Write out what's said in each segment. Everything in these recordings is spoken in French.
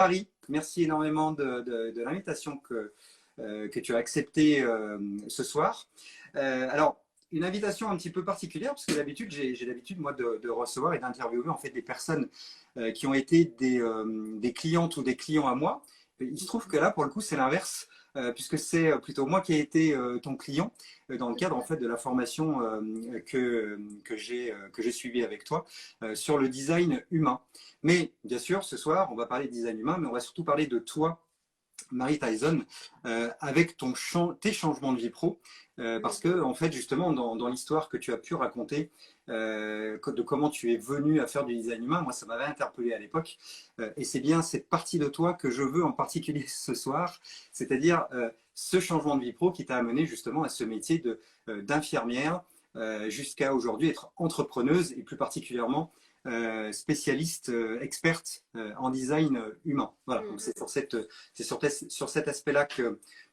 Paris, merci énormément de l'invitation que tu as acceptée ce soir. Alors, une invitation un petit peu particulière, parce que d'habitude, j'ai l'habitude, moi, de recevoir et d'interviewer en fait des personnes qui ont été des clientes ou des clients à moi. Il se trouve que là, pour le coup, c'est l'inverse, puisque c'est plutôt moi qui ai été ton client dans le cadre en fait de la formation que j'ai suivie avec toi sur le design humain. Mais bien sûr, ce soir, on va parler de design humain, mais on va surtout parler de toi, Marie Tyson, avec tes changements de vie pro. Parce que, en fait, justement, dans l'histoire que tu as pu raconter de comment tu es venu à faire du design humain, moi, ça m'avait interpellé à l'époque. Et c'est bien cette partie de toi que je veux en particulier ce soir, c'est-à-dire ce changement de vie pro qui t'a amené justement à ce métier d'infirmière jusqu'à aujourd'hui être entrepreneuse et plus particulièrement spécialiste, experte en design humain. Voilà, donc c'est sur cet aspect-là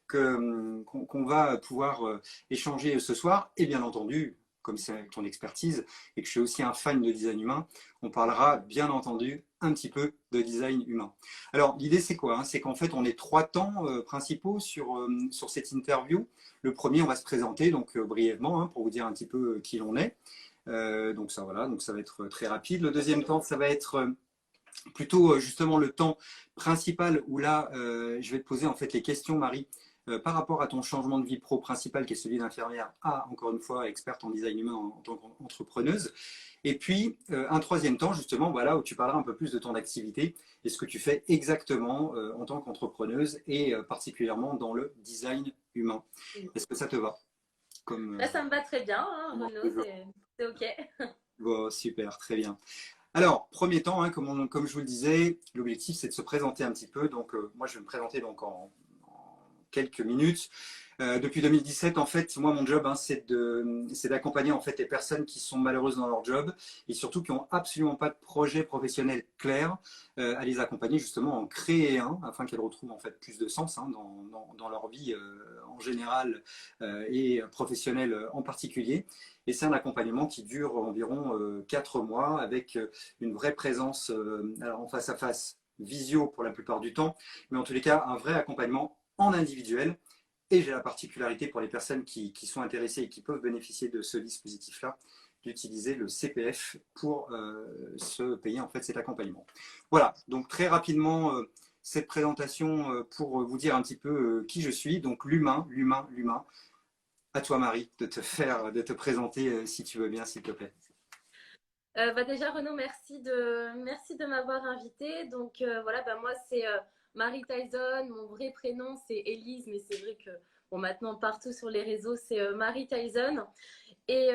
qu'on va pouvoir échanger ce soir. Et bien entendu, comme c'est ton expertise et que je suis aussi un fan de design humain, on parlera bien entendu un petit peu de design humain. Alors l'idée c'est quoi, hein? C'est qu'en fait on est trois temps principaux sur cette interview. Le premier, on va se présenter donc brièvement pour vous dire un petit peu qui l'on est. Donc ça voilà, donc ça va être très rapide. Le deuxième temps, ça va être plutôt justement le temps principal où là, je vais te poser en fait les questions, Marie, par rapport à ton changement de vie pro principal qui est celui d'infirmière à, encore une fois, experte en design humain en tant qu'entrepreneuse. Et puis, un troisième temps, justement, voilà, où tu parleras un peu plus de ton activité et ce que tu fais exactement en tant qu'entrepreneuse et particulièrement dans le design humain. Est-ce que ça te va comme, Là, ça me va très bien, hein, Renaud, c'est OK. bon, super, très bien. Alors, premier temps, hein, comme je vous le disais, l'objectif c'est de se présenter un petit peu. Donc, moi je vais me présenter donc en quelques minutes. Depuis 2017, en fait, moi mon job, hein, c'est d'accompagner en fait les personnes qui sont malheureuses dans leur job et surtout qui ont absolument pas de projet professionnel clair, à les accompagner justement à en créer un afin qu'elles retrouvent en fait plus de sens hein, dans leur vie en général et professionnelle en particulier. Et c'est un accompagnement qui dure environ 4 mois avec une vraie présence alors en face à face, visio pour la plupart du temps, mais en tous les cas un vrai accompagnement en individuel. Et j'ai la particularité pour les personnes qui sont intéressées et qui peuvent bénéficier de ce dispositif-là, d'utiliser le CPF pour se payer en fait cet accompagnement. Voilà, donc très rapidement cette présentation pour vous dire un petit peu qui je suis, donc l'humain. À toi Marie de te présenter si tu veux bien s'il te plaît. Déjà, Renaud, merci de m'avoir invité. Donc, voilà, moi, c'est Marie Tyson. Mon vrai prénom, c'est Élise, mais c'est vrai que bon, maintenant, partout sur les réseaux, c'est Marie Tyson. Et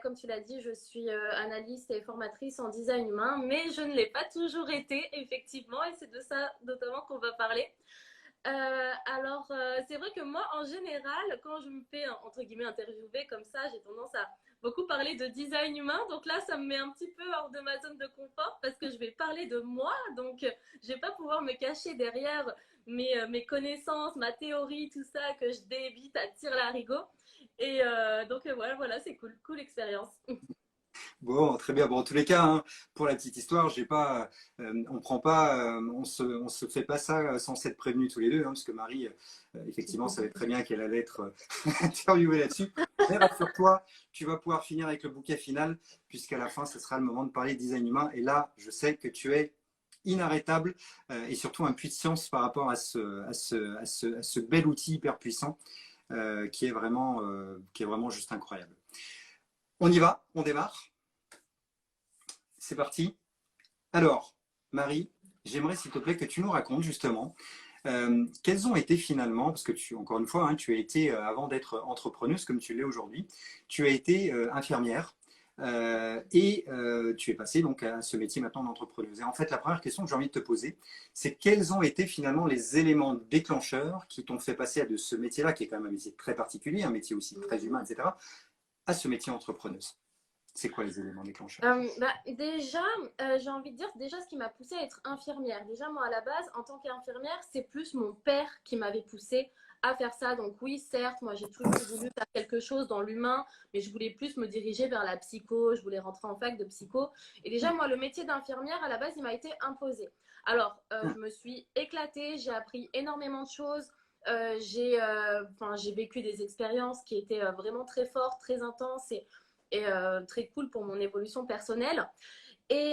comme tu l'as dit, je suis analyste et formatrice en design humain, mais je ne l'ai pas toujours été, effectivement, et c'est de ça notamment qu'on va parler. C'est vrai que moi, en général, quand je me fais, entre guillemets, interviewer comme ça, j'ai tendance à beaucoup parler de design humain. Donc là, ça me met un petit peu hors de ma zone de confort parce que je vais parler de moi. Donc, je vais pas pouvoir me cacher derrière mes connaissances, ma théorie, tout ça, que je débite à tire-larigot. Et voilà, c'est cool, cool expérience. Bon, très bien. Bon, en tous les cas, hein, pour la petite histoire, j'ai pas, on prend pas, on se fait pas ça sans s'être prévenus tous les deux, hein, parce que Marie, effectivement, savait très bien qu'elle allait être interviewée là-dessus. Mais rassure-toi, tu vas pouvoir finir avec le bouquet final, puisqu'à la fin, ce sera le moment de parler de design humain. Et là, je sais que tu es inarrêtable et surtout un puits de science par rapport à ce bel outil hyper puissant qui est vraiment juste incroyable. On y va, on démarre. C'est parti. Alors, Marie, j'aimerais s'il te plaît que tu nous racontes justement quelles ont été finalement, parce que encore une fois, hein, tu as été, avant d'être entrepreneuse comme tu l'es aujourd'hui, tu as été infirmière et tu es passée donc à ce métier maintenant d'entrepreneuse. Et en fait, la première question que j'ai envie de te poser, c'est quels ont été finalement les éléments déclencheurs qui t'ont fait passer de ce métier-là, qui est quand même un métier très particulier, un métier aussi très humain, etc., à ce métier entrepreneuse. C'est quoi les éléments déclencheurs? Déjà, j'ai envie de dire, déjà ce qui m'a poussée à être infirmière. Déjà, moi, à la base, en tant qu'infirmière, c'est plus mon père qui m'avait poussée à faire ça. Donc oui, certes, moi, j'ai toujours voulu faire quelque chose dans l'humain, mais je voulais plus me diriger vers la psycho, je voulais rentrer en fac de psycho. Et déjà, moi, le métier d'infirmière, à la base, il m'a été imposé. Alors, je me suis éclatée, j'ai appris énormément de choses. J'ai vécu des expériences qui étaient vraiment très fortes, très intenses et très cool pour mon évolution personnelle. Mais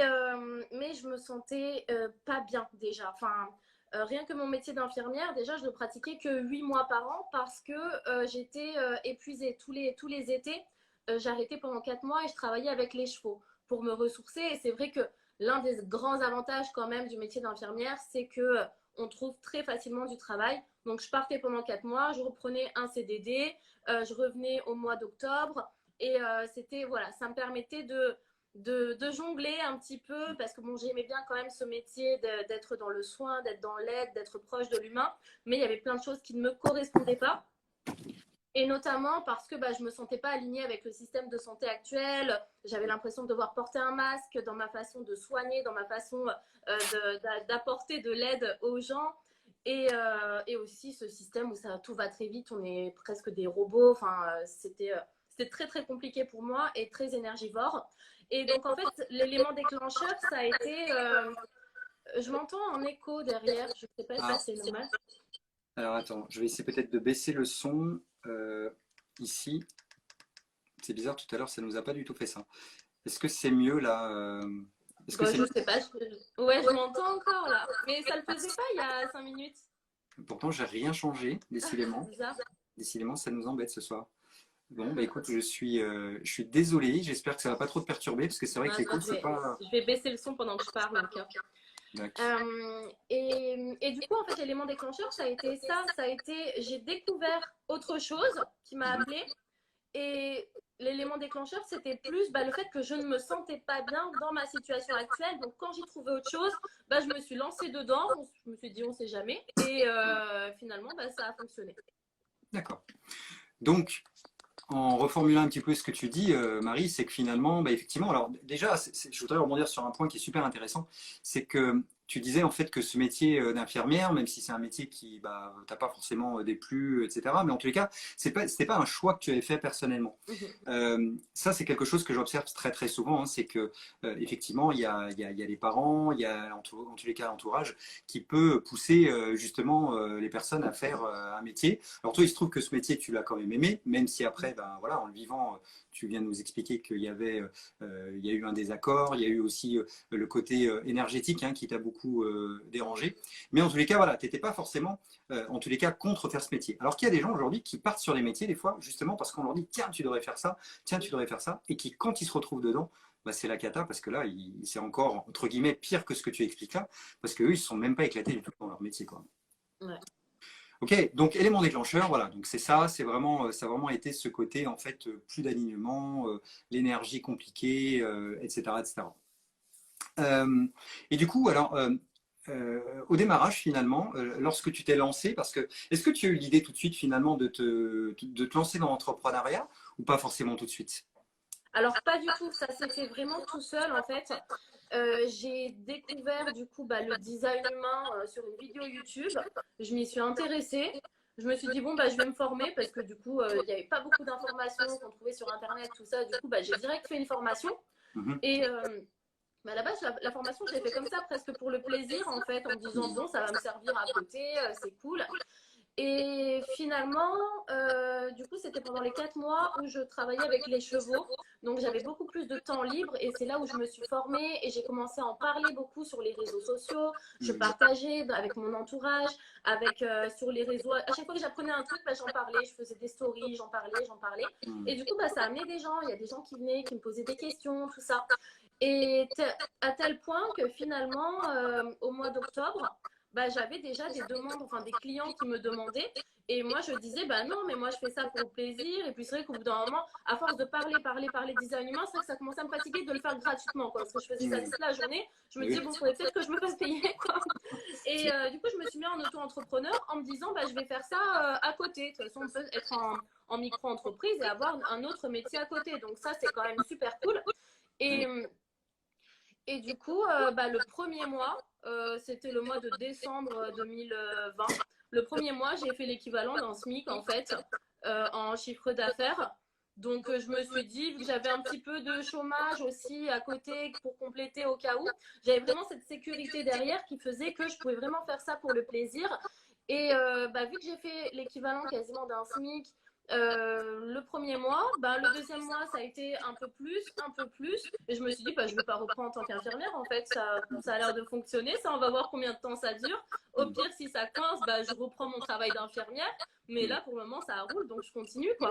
je me sentais pas bien déjà. Rien que mon métier d'infirmière, déjà, je le pratiquais que 8 mois par an parce que j'étais épuisée. Tous les étés, j'arrêtais pendant 4 mois et je travaillais avec les chevaux pour me ressourcer. Et c'est vrai que l'un des grands avantages quand même du métier d'infirmière, c'est que on trouve très facilement du travail. Donc, je partais pendant 4 mois, je reprenais un CDD, je revenais au mois d'octobre. Et c'était, voilà, ça me permettait de jongler un petit peu parce que bon, j'aimais bien quand même ce métier d'être dans le soin, d'être dans l'aide, d'être proche de l'humain, mais il y avait plein de choses qui ne me correspondaient pas. Et notamment parce que je ne me sentais pas alignée avec le système de santé actuel. J'avais l'impression de devoir porter un masque dans ma façon de soigner, dans ma façon d'apporter de l'aide aux gens. Et aussi ce système où tout va très vite, on est presque des robots. C'était très très compliqué pour moi et très énergivore. Et donc en fait, l'élément déclencheur, ça a été... je m'entends en écho derrière, je ne sais pas si c'est normal. Alors attends, je vais essayer peut-être de baisser le son ici. C'est bizarre, tout à l'heure, ça ne nous a pas du tout fait ça. Est-ce que c'est mieux là Est-ce que c'est Je mieux? sais pas, ouais, je m'entends encore là. Mais ça le faisait pas il y a 5 minutes. Pourtant, j'ai rien changé, décidément. C'est bizarre. Décidément, ça nous embête ce soir. Bon, bah écoute, je suis désolé. J'espère que ça va pas trop te perturber parce que c'est vrai que l'écoute, c'est pas. Je vais baisser le son pendant que je parle. Et du coup, en fait, l'élément déclencheur, ça a été ça. Ça a été, j'ai découvert autre chose qui m'a appelée. Et l'élément déclencheur, c'était plus le fait que je ne me sentais pas bien dans ma situation actuelle. Donc, quand j'ai trouvé autre chose, je me suis lancée dedans. Je me suis dit, on ne sait jamais. Et finalement, ça a fonctionné. D'accord. Donc, en reformulant un petit peu ce que tu dis, Marie, c'est que finalement, effectivement, alors déjà, je voudrais rebondir sur un point qui est super intéressant, c'est que tu disais en fait que ce métier d'infirmière, même si c'est un métier qui, t'as pas forcément des plus, etc., mais en tous les cas, c'était pas un choix que tu avais fait personnellement. Ça, c'est quelque chose que j'observe très très souvent, hein, c'est que effectivement, il y a les parents, il y a en tous les cas l'entourage qui peut pousser justement les personnes à faire un métier. Alors toi, il se trouve que ce métier, tu l'as quand même aimé, même si après, voilà, en le vivant, tu viens de nous expliquer qu'il y avait, il y a eu un désaccord, il y a eu aussi le côté énergétique qui t'a beaucoup dérangé. Mais en tous les cas, voilà, tu n'étais pas forcément, en tous les cas, contre faire ce métier. Alors qu'il y a des gens aujourd'hui qui partent sur les métiers des fois, justement parce qu'on leur dit, tiens, tu devrais faire ça, tiens, tu devrais faire ça, et qui, quand ils se retrouvent dedans, c'est la cata parce que là, c'est encore, entre guillemets, pire que ce que tu expliques là, parce qu'eux, ils ne se sont même pas éclatés du tout dans leur métier, quoi. Ouais. Ok, donc élément déclencheur, voilà, donc c'est ça, ça a vraiment été ce côté en fait plus d'alignement, l'énergie compliquée, etc., etc. Et du coup, alors au démarrage finalement, lorsque tu t'es lancé, parce que est-ce que tu as eu l'idée tout de suite finalement de te lancer dans l'entrepreneuriat ou pas forcément tout de suite? Alors pas du tout, ça s'est fait vraiment tout seul en fait. J'ai découvert du coup le design humain sur une vidéo YouTube. Je m'y suis intéressée. Je me suis dit bon je vais me former parce que du coup il n'y avait pas beaucoup d'informations qu'on trouvait sur internet, tout ça. Du coup j'ai direct fait une formation. Et à la base la formation je l'ai fait comme ça presque pour le plaisir en fait en me disant bon ça va me servir à côté, c'est cool. Et finalement, du coup, c'était pendant les 4 mois où je travaillais avec les chevaux. Donc, j'avais beaucoup plus de temps libre et c'est là où je me suis formée et j'ai commencé à en parler beaucoup sur les réseaux sociaux. Je partageais avec mon entourage, sur les réseaux. À chaque fois que j'apprenais un truc, j'en parlais. Je faisais des stories, j'en parlais. Et du coup, ça amenait des gens. Il y a des gens qui venaient, qui me posaient des questions, tout ça. Et à tel point que finalement, au mois d'octobre, j'avais déjà des demandes, enfin des clients qui me demandaient. Et moi, je disais, non, mais moi, je fais ça pour le plaisir. Et puis, c'est vrai qu'au bout d'un moment, à force de parler design humain, c'est vrai que ça commençait à me fatiguer de le faire gratuitement, quoi. Parce que je faisais ça toute la journée. Je me disais, bon, il faudrait peut-être que je me fasse payer, quoi. Et du coup, je me suis mis en auto-entrepreneur en me disant, je vais faire ça à côté. De toute façon, on peut être en micro-entreprise et avoir un autre métier à côté. Donc, ça, c'est quand même super cool. Et, et du coup, le premier mois, c'était le mois de décembre 2020. Le premier mois, j'ai fait l'équivalent d'un SMIC en fait, en chiffre d'affaires. Donc, je me suis dit, vu que j'avais un petit peu de chômage aussi à côté pour compléter au cas où, j'avais vraiment cette sécurité derrière qui faisait que je pouvais vraiment faire ça pour le plaisir. Et vu que j'ai fait l'équivalent quasiment d'un SMIC le premier mois, le deuxième mois, ça a été un peu plus, un peu plus. Et je me suis dit, je ne vais pas reprendre en tant qu'infirmière. En fait, ça a l'air de fonctionner. Ça, on va voir combien de temps ça dure. Au pire, si ça coince, je reprends mon travail d'infirmière. Mais là, pour le moment, ça roule, donc je continue, quoi.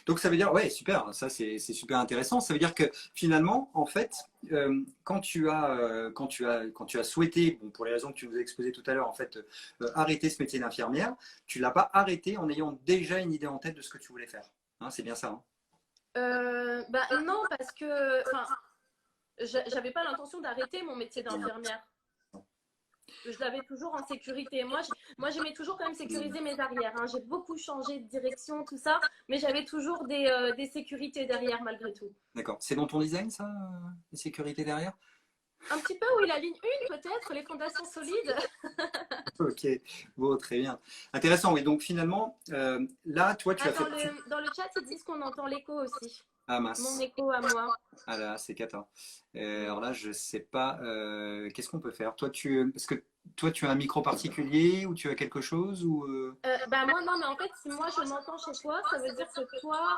Donc ça veut dire, ouais, super, ça c'est super intéressant. Ça veut dire que finalement, en fait, quand tu as souhaité, bon, pour les raisons que tu nous as exposées tout à l'heure, en fait, arrêter ce métier d'infirmière, tu l'as pas arrêté en ayant déjà une idée en tête de ce que tu voulais faire. Hein, c'est bien ça. Hein. Non, parce que, j'avais pas l'intention d'arrêter mon métier d'infirmière. Je l'avais toujours en sécurité. Moi, j'aimais toujours quand même sécuriser mes arrières. Hein. J'ai beaucoup changé de direction, tout ça, mais j'avais toujours des sécurités derrière malgré tout. D'accord. C'est dans ton design, ça, les sécurités derrière? Un petit peu, oui, la ligne 1 peut-être, les fondations solides. Ok, bon, très bien. Intéressant, oui. Donc finalement, là, toi, tu as fait... Dans le chat, ils disent qu'on entend l'écho aussi. Ah mince. Mon écho à moi. Ah là, c'est cata. Alors là, je sais pas. Qu'est-ce qu'on peut faire? Parce que toi, tu as un micro particulier ou tu as quelque chose ou moi, non, mais en fait, si moi je m'entends chez toi, ça veut dire que toi,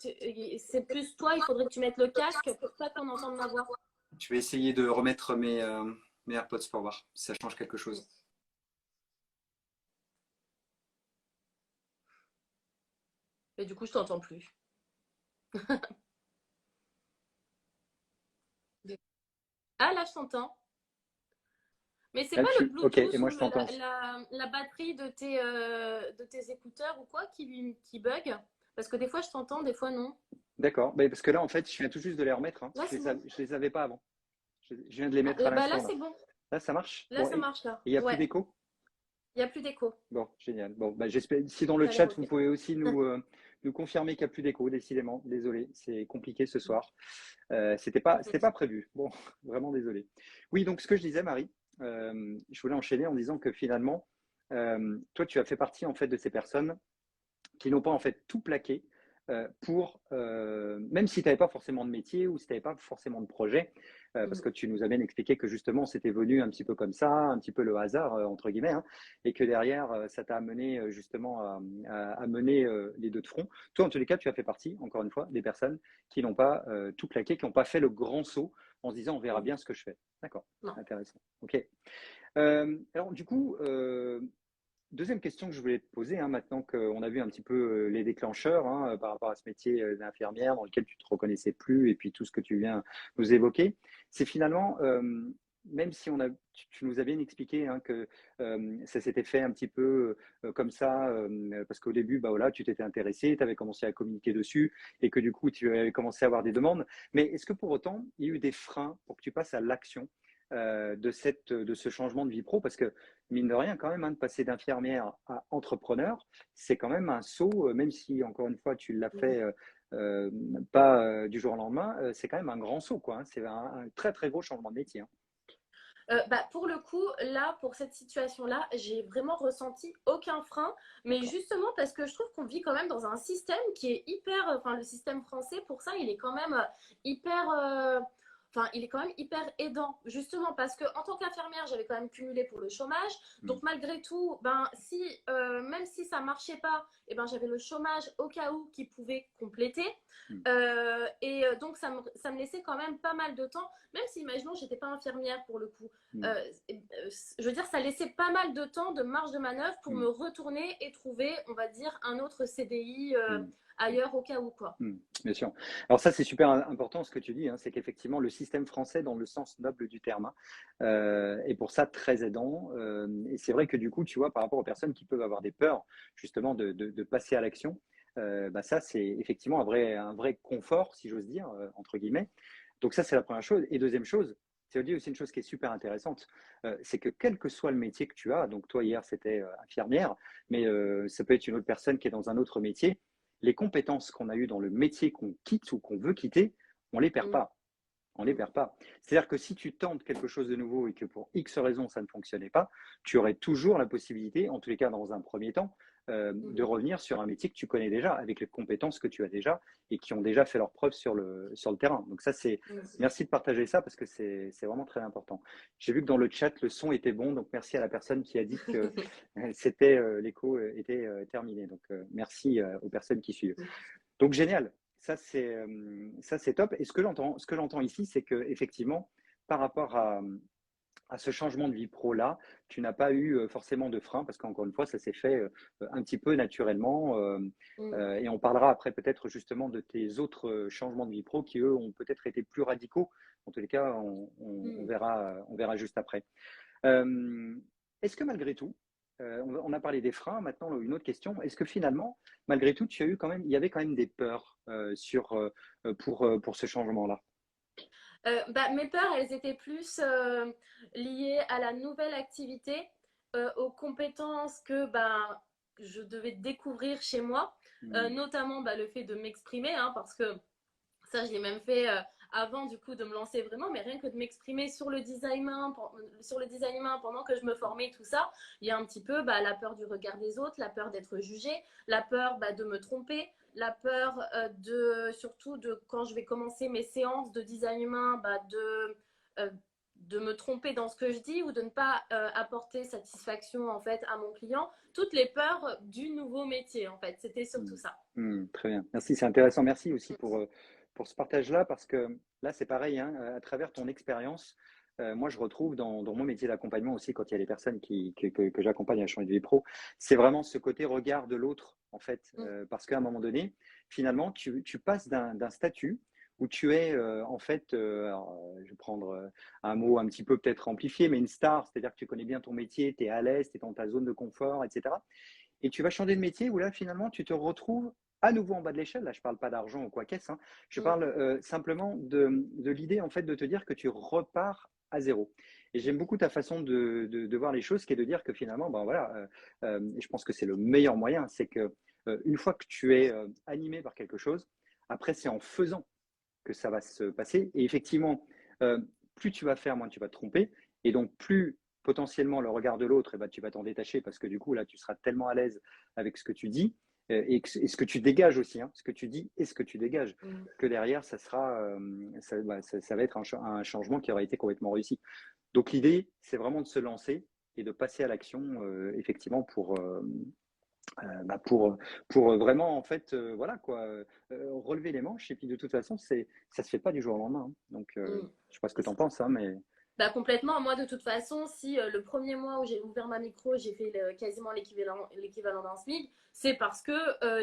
c'est plus toi, il faudrait que tu mettes le casque pour pas qu'on entende ma voix. Je vais essayer de remettre mes AirPods pour voir si ça change quelque chose. Et du coup, je t'entends plus. Ah, là, je t'entends. Mais c'est pas le Bluetooth okay, et moi, je ou t'entends. la batterie de tes écouteurs ou quoi qui bug? Parce que des fois, je t'entends, des fois, non. D'accord, parce que là, en fait, je viens tout juste de les remettre. Hein. Là, je les avais pas avant. Je viens de les mettre à là, l'instant. c'est bon. Là, ça marche? Là, ça marche, là. Et il n'y a plus d'écho? Il n'y a plus d'écho. Bon, génial. Bon, j'espère. Si dans le chat, vous pouvez aussi nous confirmer qu'il n'y a plus d'écho, décidément. Désolé, c'est compliqué ce soir. C'était pas prévu. Bon, vraiment désolé. Oui, donc ce que je disais, Marie, je voulais enchaîner en disant que finalement, toi, tu as fait partie en fait de ces personnes qui n'ont pas en fait tout plaqué même si tu n'avais pas forcément de métier ou si tu n'avais pas forcément de projet, parce que tu nous as bien expliqué que justement c'était venu un petit peu comme ça, un petit peu le hasard entre guillemets, hein, et que derrière ça t'a amené justement à mener les deux de front. Toi, en tous les cas, tu as fait partie, encore une fois, des personnes qui n'ont pas tout plaqué, qui n'ont pas fait le grand saut en se disant on verra bien ce que je fais. D'accord, intéressant. Ok. Alors du coup. Deuxième question que je voulais te poser, hein, maintenant qu'on a vu un petit peu les déclencheurs par rapport à ce métier d'infirmière dans lequel tu ne te reconnaissais plus et puis tout ce que tu viens nous évoquer, c'est finalement, même si tu nous as bien expliqué hein, que ça s'était fait un petit peu comme ça, parce qu'au début, voilà, tu t'étais intéressé, tu avais commencé à communiquer dessus et que du coup, tu avais commencé à avoir des demandes. Mais est-ce que pour autant, il y a eu des freins pour que tu passes à l'action de ce changement de vie pro? Parce que mine de rien, quand même, hein, de passer d'infirmière à entrepreneur, c'est quand même un saut, même si, encore une fois, tu l'as fait pas du jour au lendemain, c'est quand même un grand saut, quoi. Hein. C'est un très, très gros changement de métier. Hein. Pour le coup, là, pour cette situation-là, j'ai vraiment ressenti aucun frein, mais justement parce que je trouve qu'on vit quand même dans un système qui est hyper, le système français, pour ça, il est quand même hyper... il est quand même hyper aidant, justement parce que en tant qu'infirmière, j'avais quand même cumulé pour le chômage. Donc malgré tout, même si ça marchait pas, j'avais le chômage au cas où qui pouvait compléter. Donc ça me laissait quand même pas mal de temps, même si imaginons j'étais pas infirmière pour le coup. Je veux dire, ça laissait pas mal de temps de marge de manœuvre pour me retourner et trouver, on va dire, un autre CDI ailleurs au cas où, quoi. Bien sûr. Alors ça, c'est super important ce que tu dis, hein, c'est qu'effectivement, le système français, dans le sens noble du terme, est pour ça très aidant. Et c'est vrai que du coup, tu vois, par rapport aux personnes qui peuvent avoir des peurs, justement, de passer à l'action, ça, c'est effectivement un vrai confort, si j'ose dire, entre guillemets. Donc ça, c'est la première chose. Et deuxième chose, c'est aussi une chose qui est super intéressante, c'est que quel que soit le métier que tu as, donc toi hier c'était infirmière, mais ça peut être une autre personne qui est dans un autre métier, les compétences qu'on a eues dans le métier qu'on quitte ou qu'on veut quitter, on les perd Mm. pas. On les perd pas. C'est-à-dire que si tu tentes quelque chose de nouveau et que pour X raisons ça ne fonctionnait pas, tu aurais toujours la possibilité, en tous les cas dans un premier temps, de Mhm. revenir sur un métier que tu connais déjà, avec les compétences que tu as déjà et qui ont déjà fait leurs preuves sur le terrain. Donc ça, c'est Mhm. merci de partager ça parce que c'est vraiment très important. J'ai vu que dans le chat, le son était bon, donc merci à la personne qui a dit que c'était l'écho était terminé. Donc merci aux personnes qui suivent. Donc génial, ça c'est top. Et ce que j'entends ici, c'est que effectivement, par rapport à ce changement de vie pro là, tu n'as pas eu forcément de frein parce qu'encore une fois, ça s'est fait un petit peu naturellement. Mhm. Et on parlera après peut-être justement de tes autres changements de vie pro qui eux ont peut-être été plus radicaux. En tous les cas, Mhm. on verra juste après. Euh, Est-ce que malgré tout, on a parlé des freins, maintenant une autre question, est-ce que finalement, malgré tout, tu as eu quand même, il y avait quand même des peurs pour ce changement-là? Bah, mes peurs, elles étaient plus liées à la nouvelle activité, aux compétences que bah, je devais découvrir chez moi, Hmm. notamment bah, le fait de m'exprimer, hein, parce que ça, je l'ai même fait avant du coup de me lancer vraiment, mais rien que de m'exprimer sur le design humain pendant que je me formais, tout ça, il y a un petit peu bah, la peur du regard des autres, la peur d'être jugée, la peur bah, de me tromper, la peur surtout de quand je vais commencer mes séances de design humain, bah, euh, de me tromper dans ce que je dis ou de ne pas apporter satisfaction en fait à mon client. Toutes les peurs du nouveau métier en fait, c'était surtout Hmm. ça. Très bien. Merci, c'est intéressant. Merci aussi pour ce partage-là, parce que là, c'est pareil, hein, à travers ton expérience, moi, je retrouve dans mon métier d'accompagnement aussi, quand il y a des personnes que j'accompagne à changer de vie pro, c'est vraiment ce côté regard de l'autre, en fait, Mm. parce qu'à un moment donné, finalement, tu passes d'un statut où tu es, en fait, alors, je vais prendre un mot un petit peu peut-être amplifié, mais une star, c'est-à-dire que tu connais bien ton métier, tu es à l'aise, tu es dans ta zone de confort, etc. Et tu vas changer de métier où là, finalement, tu te retrouves à nouveau en bas de l'échelle. Là, je ne parle pas d'argent ou quoi qu'est-ce, hein. Je Mm. parle simplement de l'idée, en fait, de te dire que tu repars à zéro. Et j'aime beaucoup ta façon de voir les choses, qui est de dire que finalement, ben voilà, et je pense que c'est le meilleur moyen, c'est que une fois que tu es animé par quelque chose, après, c'est en faisant que ça va se passer. Et effectivement, euh, plus tu vas faire, moins tu vas te tromper. Et donc, plus potentiellement le regard de l'autre, eh ben, tu vas t'en détacher parce que du coup, là, tu seras tellement à l'aise avec ce que tu dis et ce que tu dégages aussi, hein, ce que tu dis et ce que tu dégages, Mm. que derrière, ça va être un changement qui aura été complètement réussi. Donc, l'idée, c'est vraiment de se lancer et de passer à l'action, effectivement, pour vraiment, en fait, voilà quoi, relever les manches. Et puis, de toute façon, ça se fait pas du jour au lendemain, hein. Donc, Mm. je sais pas ce que tu en penses, hein, mais. Bah, complètement. Moi, de toute façon, si le premier mois où j'ai ouvert ma micro, j'ai fait quasiment l'équivalent d'un SMIC, c'est parce que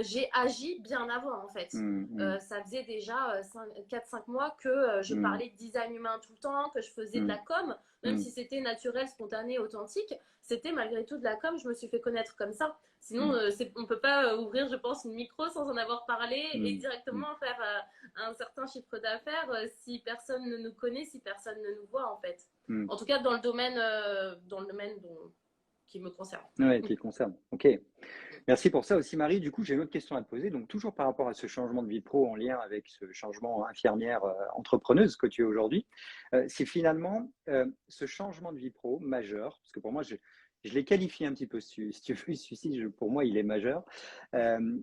j'ai agi bien avant, en fait. Hum, hum, Ça faisait déjà 4-5 mois que je hum, parlais de design humain tout le temps, que je faisais de la hum, com, même hum, si c'était naturel, spontané, authentique, c'était malgré tout de la com, je me suis fait connaître comme ça. Sinon, hum, on ne peut pas ouvrir, je pense, une micro sans en avoir parlé et hum, hum, directement faire un certain chiffre d'affaires si personne ne nous connaît, si personne ne nous voit, en fait. hum. En tout cas, dans le domaine qui me concerne. Ouais, qui te concerne. Ok. Merci pour ça aussi, Marie. Du coup, j'ai une autre question à te poser. Donc, toujours par rapport à ce changement de vie pro en lien avec ce changement infirmière entrepreneuse que tu es aujourd'hui, c'est finalement ce changement de vie pro majeur, parce que pour moi, je l'ai qualifié un petit peu, si tu veux, celui-ci, pour moi, il est majeur.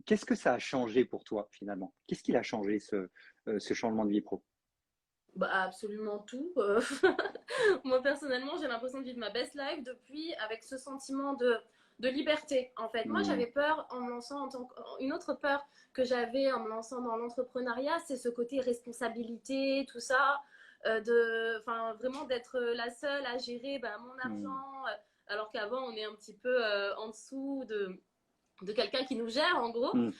Qu'est-ce que ça a changé pour toi, finalement? Qu'est-ce qu'il a changé, ce changement de vie pro? Bah, absolument tout. Moi, personnellement, j'ai l'impression de vivre ma best life depuis avec ce sentiment de liberté. En fait, moi, Hmm, j'avais peur en me lançant une autre peur que j'avais en me lançant dans l'entrepreneuriat, c'est ce côté responsabilité, tout ça, enfin, vraiment d'être la seule à gérer bah, mon hmm, argent, alors qu'avant, on est un petit peu en dessous de quelqu'un qui nous gère en gros. hmm,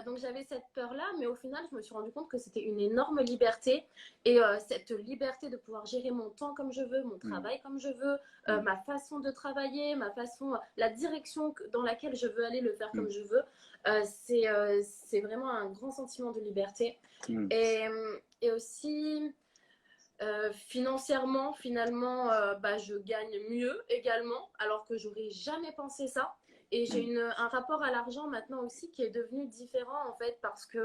Donc j'avais cette peur-là, mais au final, je me suis rendu compte que c'était une énorme liberté. Et cette liberté de pouvoir gérer mon temps comme je veux, mon hmm, travail comme je veux, hmm, ma façon de travailler, la direction dans laquelle je veux aller, le faire hmm, comme je veux, c'est vraiment un grand sentiment de liberté. hmm, Et aussi, financièrement, finalement, bah, je gagne mieux également, alors que j'aurais jamais pensé ça. Et j'ai hmm, un rapport à l'argent maintenant aussi qui est devenu différent en fait parce que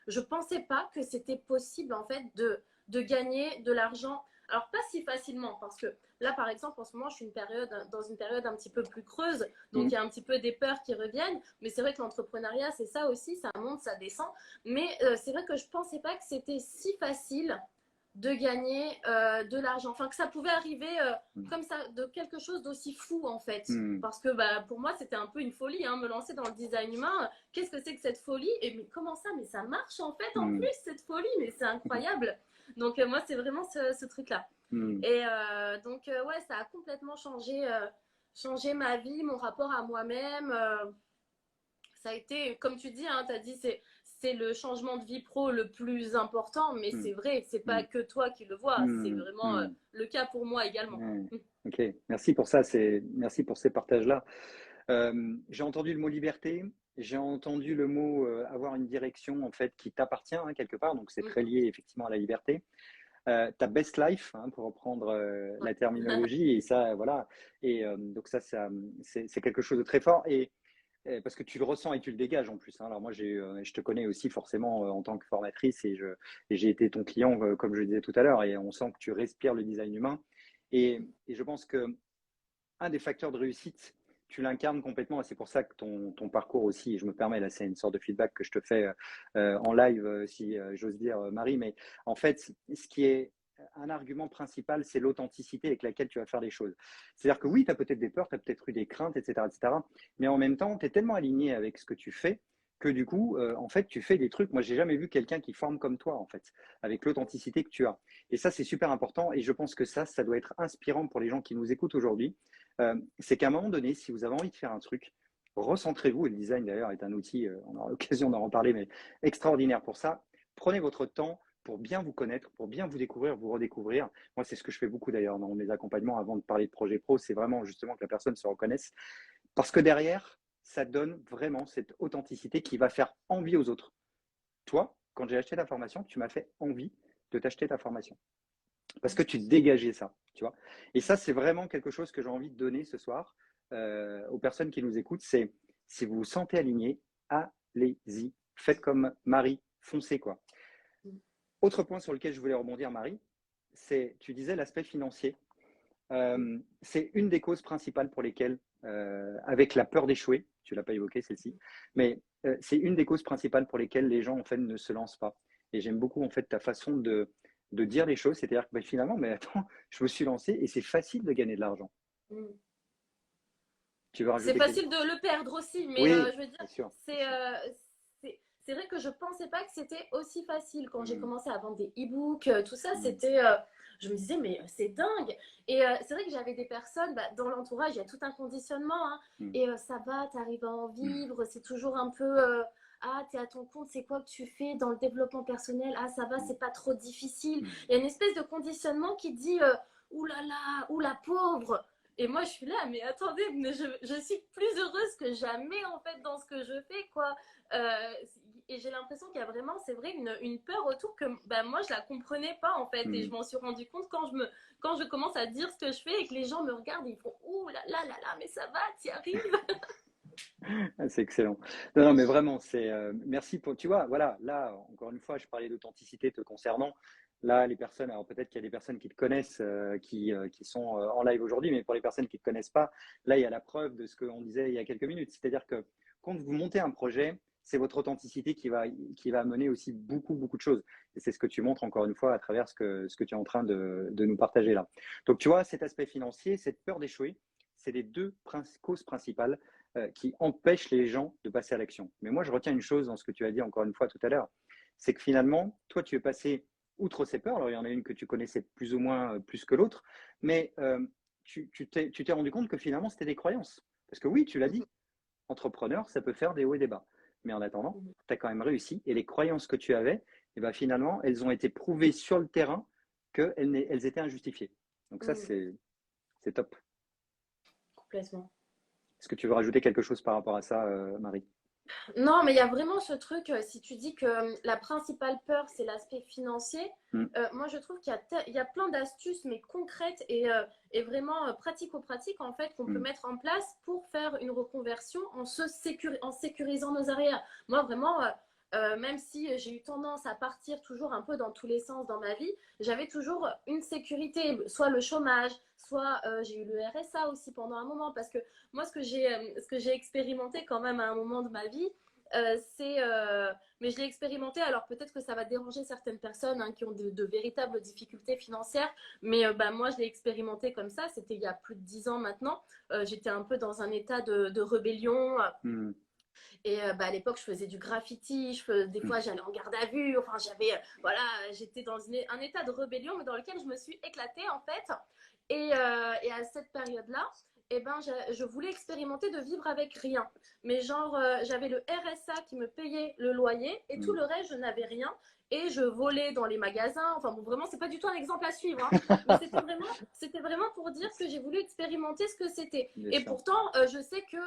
je pensais pas que c'était possible en fait de gagner de l'argent. Alors pas si facilement parce que là par exemple en ce moment je suis dans une période un petit peu plus creuse, donc il y a un petit peu des peurs qui reviennent, mais c'est vrai que l'entrepreneuriat c'est ça aussi, ça monte, ça descend, mais c'est vrai que je pensais pas que c'était si facile de gagner de l'argent, enfin que ça pouvait arriver comme ça, de quelque chose d'aussi fou en fait, parce que bah, pour moi c'était un peu une folie, hein, me lancer dans le design humain, qu'est-ce que c'est que cette folie, et mais comment ça, mais ça marche en fait en plus cette folie, mais c'est incroyable. Donc moi c'est vraiment ce truc là. Et donc ouais, ça a complètement changé ma vie, mon rapport à moi-même, ça a été, comme tu dis, hein, tu as dit, c'est le changement de vie pro le plus important, mais c'est vrai, c'est pas que toi qui le vois, c'est vraiment le cas pour moi également. Ok, merci pour ça, merci pour ces partages-là. J'ai entendu le mot liberté, j'ai entendu le mot avoir une direction en fait qui t'appartient hein, quelque part, donc c'est très lié effectivement à la liberté. Ta best life, hein, pour reprendre la terminologie, et ça, voilà. Et donc ça c'est quelque chose de très fort. Et parce que tu le ressens et tu le dégages en plus. Hein. Alors moi, je te connais aussi forcément en tant que formatrice et j'ai été ton client, comme je le disais tout à l'heure, et on sent que tu respires le design humain. Et je pense que un des facteurs de réussite, tu l'incarnes complètement, et c'est pour ça que ton parcours aussi, et je me permets, là c'est une sorte de feedback que je te fais en live, si j'ose dire, Marie, mais en fait, ce qui est un argument principal, c'est l'authenticité avec laquelle tu vas faire les choses. C'est-à-dire que oui, tu as peut-être des peurs, tu as peut-être eu des craintes, etc., etc., mais en même temps, tu es tellement aligné avec ce que tu fais que du coup, en fait, tu fais des trucs. Moi, j'ai jamais vu quelqu'un qui forme comme toi, en fait, avec l'authenticité que tu as. Et ça, c'est super important, et je pense que ça doit être inspirant pour les gens qui nous écoutent aujourd'hui. C'est qu'à un moment donné, si vous avez envie de faire un truc, recentrez-vous, et le design d'ailleurs est un outil, on aura l'occasion d'en reparler, mais extraordinaire pour ça. Prenez votre temps pour bien vous connaître, pour bien vous découvrir, vous redécouvrir. Moi, c'est ce que je fais beaucoup d'ailleurs dans mes accompagnements avant de parler de projet pro, c'est vraiment justement que la personne se reconnaisse. Parce que derrière, ça donne vraiment cette authenticité qui va faire envie aux autres. Toi, quand j'ai acheté ta formation, tu m'as fait envie de t'acheter ta formation. Parce que tu dégageais ça, tu vois. Et ça, c'est vraiment quelque chose que j'ai envie de donner ce soir aux personnes qui nous écoutent. C'est si vous vous sentez aligné, allez-y. Faites comme Marie, foncez quoi. Autre point sur lequel je voulais rebondir, Marie, c'est, tu disais l'aspect financier. C'est une des causes principales pour lesquelles, avec la peur d'échouer, tu l'as pas évoqué celle-ci, mais c'est une des causes principales pour lesquelles les gens en fait ne se lancent pas. Et j'aime beaucoup en fait ta façon de dire les choses, c'est-à-dire que finalement, mais attends, je me suis lancé et c'est facile de gagner de l'argent. Tu veux C'est rajouter quelque facile de le perdre aussi, mais Oui, je veux dire, bien sûr. c'est vrai que je pensais pas que c'était aussi facile quand j'ai commencé à vendre des e-books, tout ça, je me disais, mais c'est dingue. Et c'est vrai que j'avais des personnes, bah, dans l'entourage, il y a tout un conditionnement, hein, et ça va, tu arrives à en vivre, c'est toujours un peu, ah, tu es à ton compte, c'est quoi que tu fais dans le développement personnel, ah, ça va, c'est pas trop difficile. Il y a une espèce de conditionnement qui dit, ouh là là, ouh la pauvre. Et moi, je suis là, mais attendez, mais je suis plus heureuse que jamais, en fait, dans ce que je fais, quoi. Et j'ai l'impression qu'il y a vraiment, c'est vrai, une peur autour que bah, moi, je la comprenais pas, en fait. Et je m'en suis rendu compte quand je commence à dire ce que je fais et que les gens me regardent, ils font « Ouh là là là là, mais ça va, t'y arrives !» C'est excellent. Non, non, mais vraiment, merci pour. Tu vois, voilà, là, encore une fois, je parlais d'authenticité te concernant. Là, les personnes, alors peut-être qu'il y a des personnes qui te connaissent, qui sont en live aujourd'hui, mais pour les personnes qui ne te connaissent pas, là, il y a la preuve de ce qu'on disait il y a quelques minutes. C'est-à-dire que quand vous montez un projet, c'est votre authenticité qui va amener aussi beaucoup, beaucoup de choses. Et c'est ce que tu montres encore une fois à travers ce que tu es en train de nous partager là. Donc, tu vois, cet aspect financier, cette peur d'échouer, c'est les deux causes principales qui empêchent les gens de passer à l'action. Mais moi, je retiens une chose dans ce que tu as dit encore une fois tout à l'heure, c'est que finalement, toi, tu es passé outre ces peurs. Alors, il y en a une que tu connaissais plus ou moins plus que l'autre, mais tu t'es rendu compte que finalement, c'était des croyances. Parce que oui, tu l'as dit, entrepreneur, ça peut faire des hauts et des bas. Mais en attendant, tu as quand même réussi. Et les croyances que tu avais, eh ben, finalement, elles ont été prouvées sur le terrain qu'elles étaient injustifiées. Donc ça, c'est top. Complètement. Est-ce que tu veux rajouter quelque chose par rapport à ça, Marie? Non, mais il y a vraiment ce truc, si tu dis que la principale peur, c'est l'aspect financier, moi je trouve qu'il y a plein d'astuces, mais concrètes et vraiment pratico-pratiques, en fait, qu'on peut mettre en place pour faire une reconversion en sécurisant nos arrières. Moi, vraiment, même si j'ai eu tendance à partir toujours un peu dans tous les sens dans ma vie, j'avais toujours une sécurité, soit le chômage, soit j'ai eu le RSA aussi pendant un moment, parce que moi, ce que j'ai expérimenté quand même à un moment de ma vie, mais je l'ai expérimenté, alors peut-être que ça va déranger certaines personnes hein, qui ont de véritables difficultés financières, mais moi je l'ai expérimenté comme ça, c'était il y a plus de 10 ans maintenant. J'étais un peu dans un état de rébellion. Et à l'époque, je faisais du graffiti, des fois j'allais en garde à vue, enfin voilà, j'étais dans un état de rébellion, mais dans lequel je me suis éclatée en fait. Et à cette période-là, eh ben, je voulais expérimenter de vivre avec rien. Mais genre, j'avais le RSA qui me payait le loyer et tout le reste, je n'avais rien. Et je volais dans les magasins. Enfin bon, vraiment, c'est pas du tout un exemple à suivre. Hein. Mais c'était vraiment pour dire que j'ai voulu expérimenter ce que c'était. Et pourtant, je sais que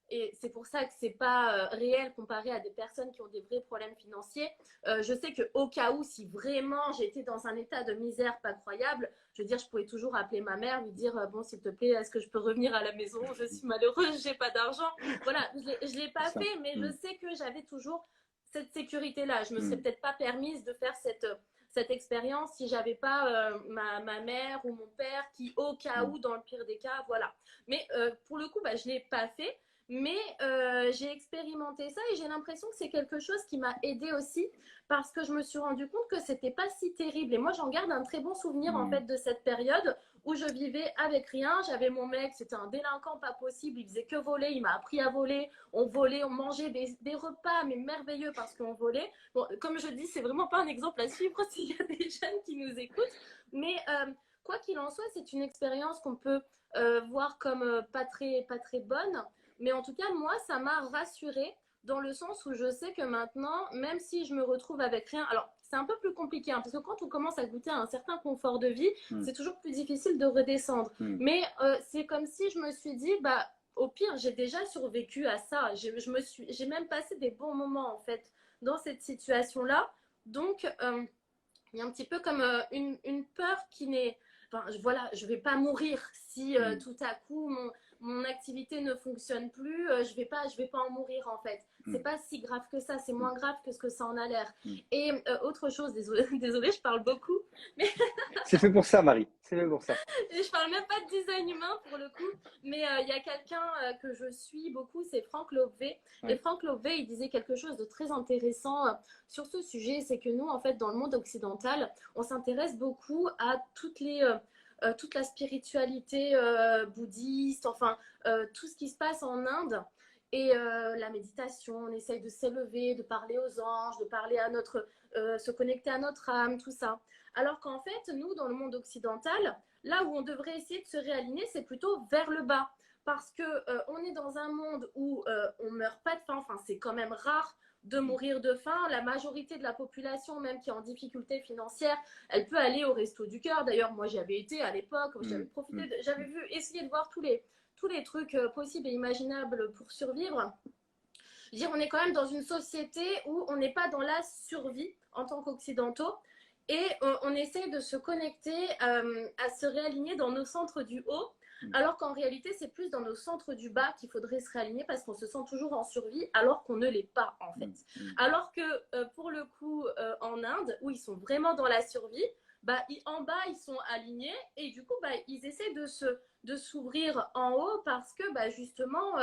et c'est pour ça que c'est pas réel comparé à des personnes qui ont des vrais problèmes financiers. Je sais qu'au cas où, si vraiment j'étais dans un état de misère pas croyable, je veux dire, je pouvais toujours appeler ma mère, lui dire bon, s'il te plaît, est-ce que je peux revenir à la maison? Je suis malheureuse, j'ai pas d'argent. Voilà, je l'ai pas fait, mais je sais que j'avais toujours cette sécurité-là. Je me serais peut-être pas permise de faire cette expérience si j'avais pas ma mère ou mon père qui, au cas où, dans le pire des cas, voilà. Mais pour le coup, je l'ai pas fait. Mais j'ai expérimenté ça et j'ai l'impression que c'est quelque chose qui m'a aidée aussi parce que je me suis rendu compte que c'était pas si terrible. Et moi, j'en garde un très bon souvenir en fait de cette période où je vivais avec rien. J'avais mon mec, c'était un délinquant pas possible, il faisait que voler, il m'a appris à voler. On volait, on mangeait des repas mais merveilleux parce qu'on volait. Bon, comme je dis, c'est vraiment pas un exemple à suivre s'il y a des jeunes qui nous écoutent. Mais quoi qu'il en soit, c'est une expérience qu'on peut voir comme pas très bonne. Mais en tout cas, moi, ça m'a rassurée dans le sens où je sais que maintenant, même si je me retrouve avec rien, alors c'est un peu plus compliqué, hein, parce que quand on commence à goûter à un certain confort de vie, c'est toujours plus difficile de redescendre. Mais c'est comme si je me suis dit, au pire, j'ai déjà survécu à ça. J'ai même passé des bons moments, en fait, dans cette situation-là. Donc, il y a un petit peu comme une peur qui n'est... Enfin, voilà, je ne vais pas mourir si tout à coup mon activité ne fonctionne plus. Je vais pas en mourir en fait. C'est pas si grave que ça. C'est moins grave que ce que ça en a l'air. Et autre chose, désolée, je parle beaucoup. Mais c'est fait pour ça, Marie. C'est fait pour ça. et je parle même pas de design humain pour le coup. Mais il y a quelqu'un que je suis beaucoup, c'est Frank Lobvé. Ouais. Et Frank Lobvé, il disait quelque chose de très intéressant sur ce sujet. C'est que nous, en fait, dans le monde occidental, on s'intéresse beaucoup à toute la spiritualité bouddhiste, enfin tout ce qui se passe en Inde et la méditation, on essaye de s'élever, de parler aux anges, de parler à se connecter à notre âme, tout ça. Alors qu'en fait, nous, dans le monde occidental, là où on devrait essayer de se réaligner, c'est plutôt vers le bas. Parce qu'on est dans un monde où on ne meurt pas de faim, enfin c'est quand même rare de mourir de faim. La majorité de la population, même qui est en difficulté financière, elle peut aller au resto du cœur. D'ailleurs, moi, j'y avais été à l'époque. J'avais essayé de voir tous les trucs possibles et imaginables pour survivre. Je veux dire, on est quand même dans une société où on n'est pas dans la survie en tant qu'occidentaux. Et on essaie de se connecter, à se réaligner dans nos centres du haut. Alors qu'en réalité, c'est plus dans nos centres du bas qu'il faudrait se réaligner parce qu'on se sent toujours en survie alors qu'on ne l'est pas en fait. Alors que pour le coup, en Inde, où ils sont vraiment dans la survie, en bas, ils sont alignés et du coup, ils essaient de s'ouvrir en haut parce que justement,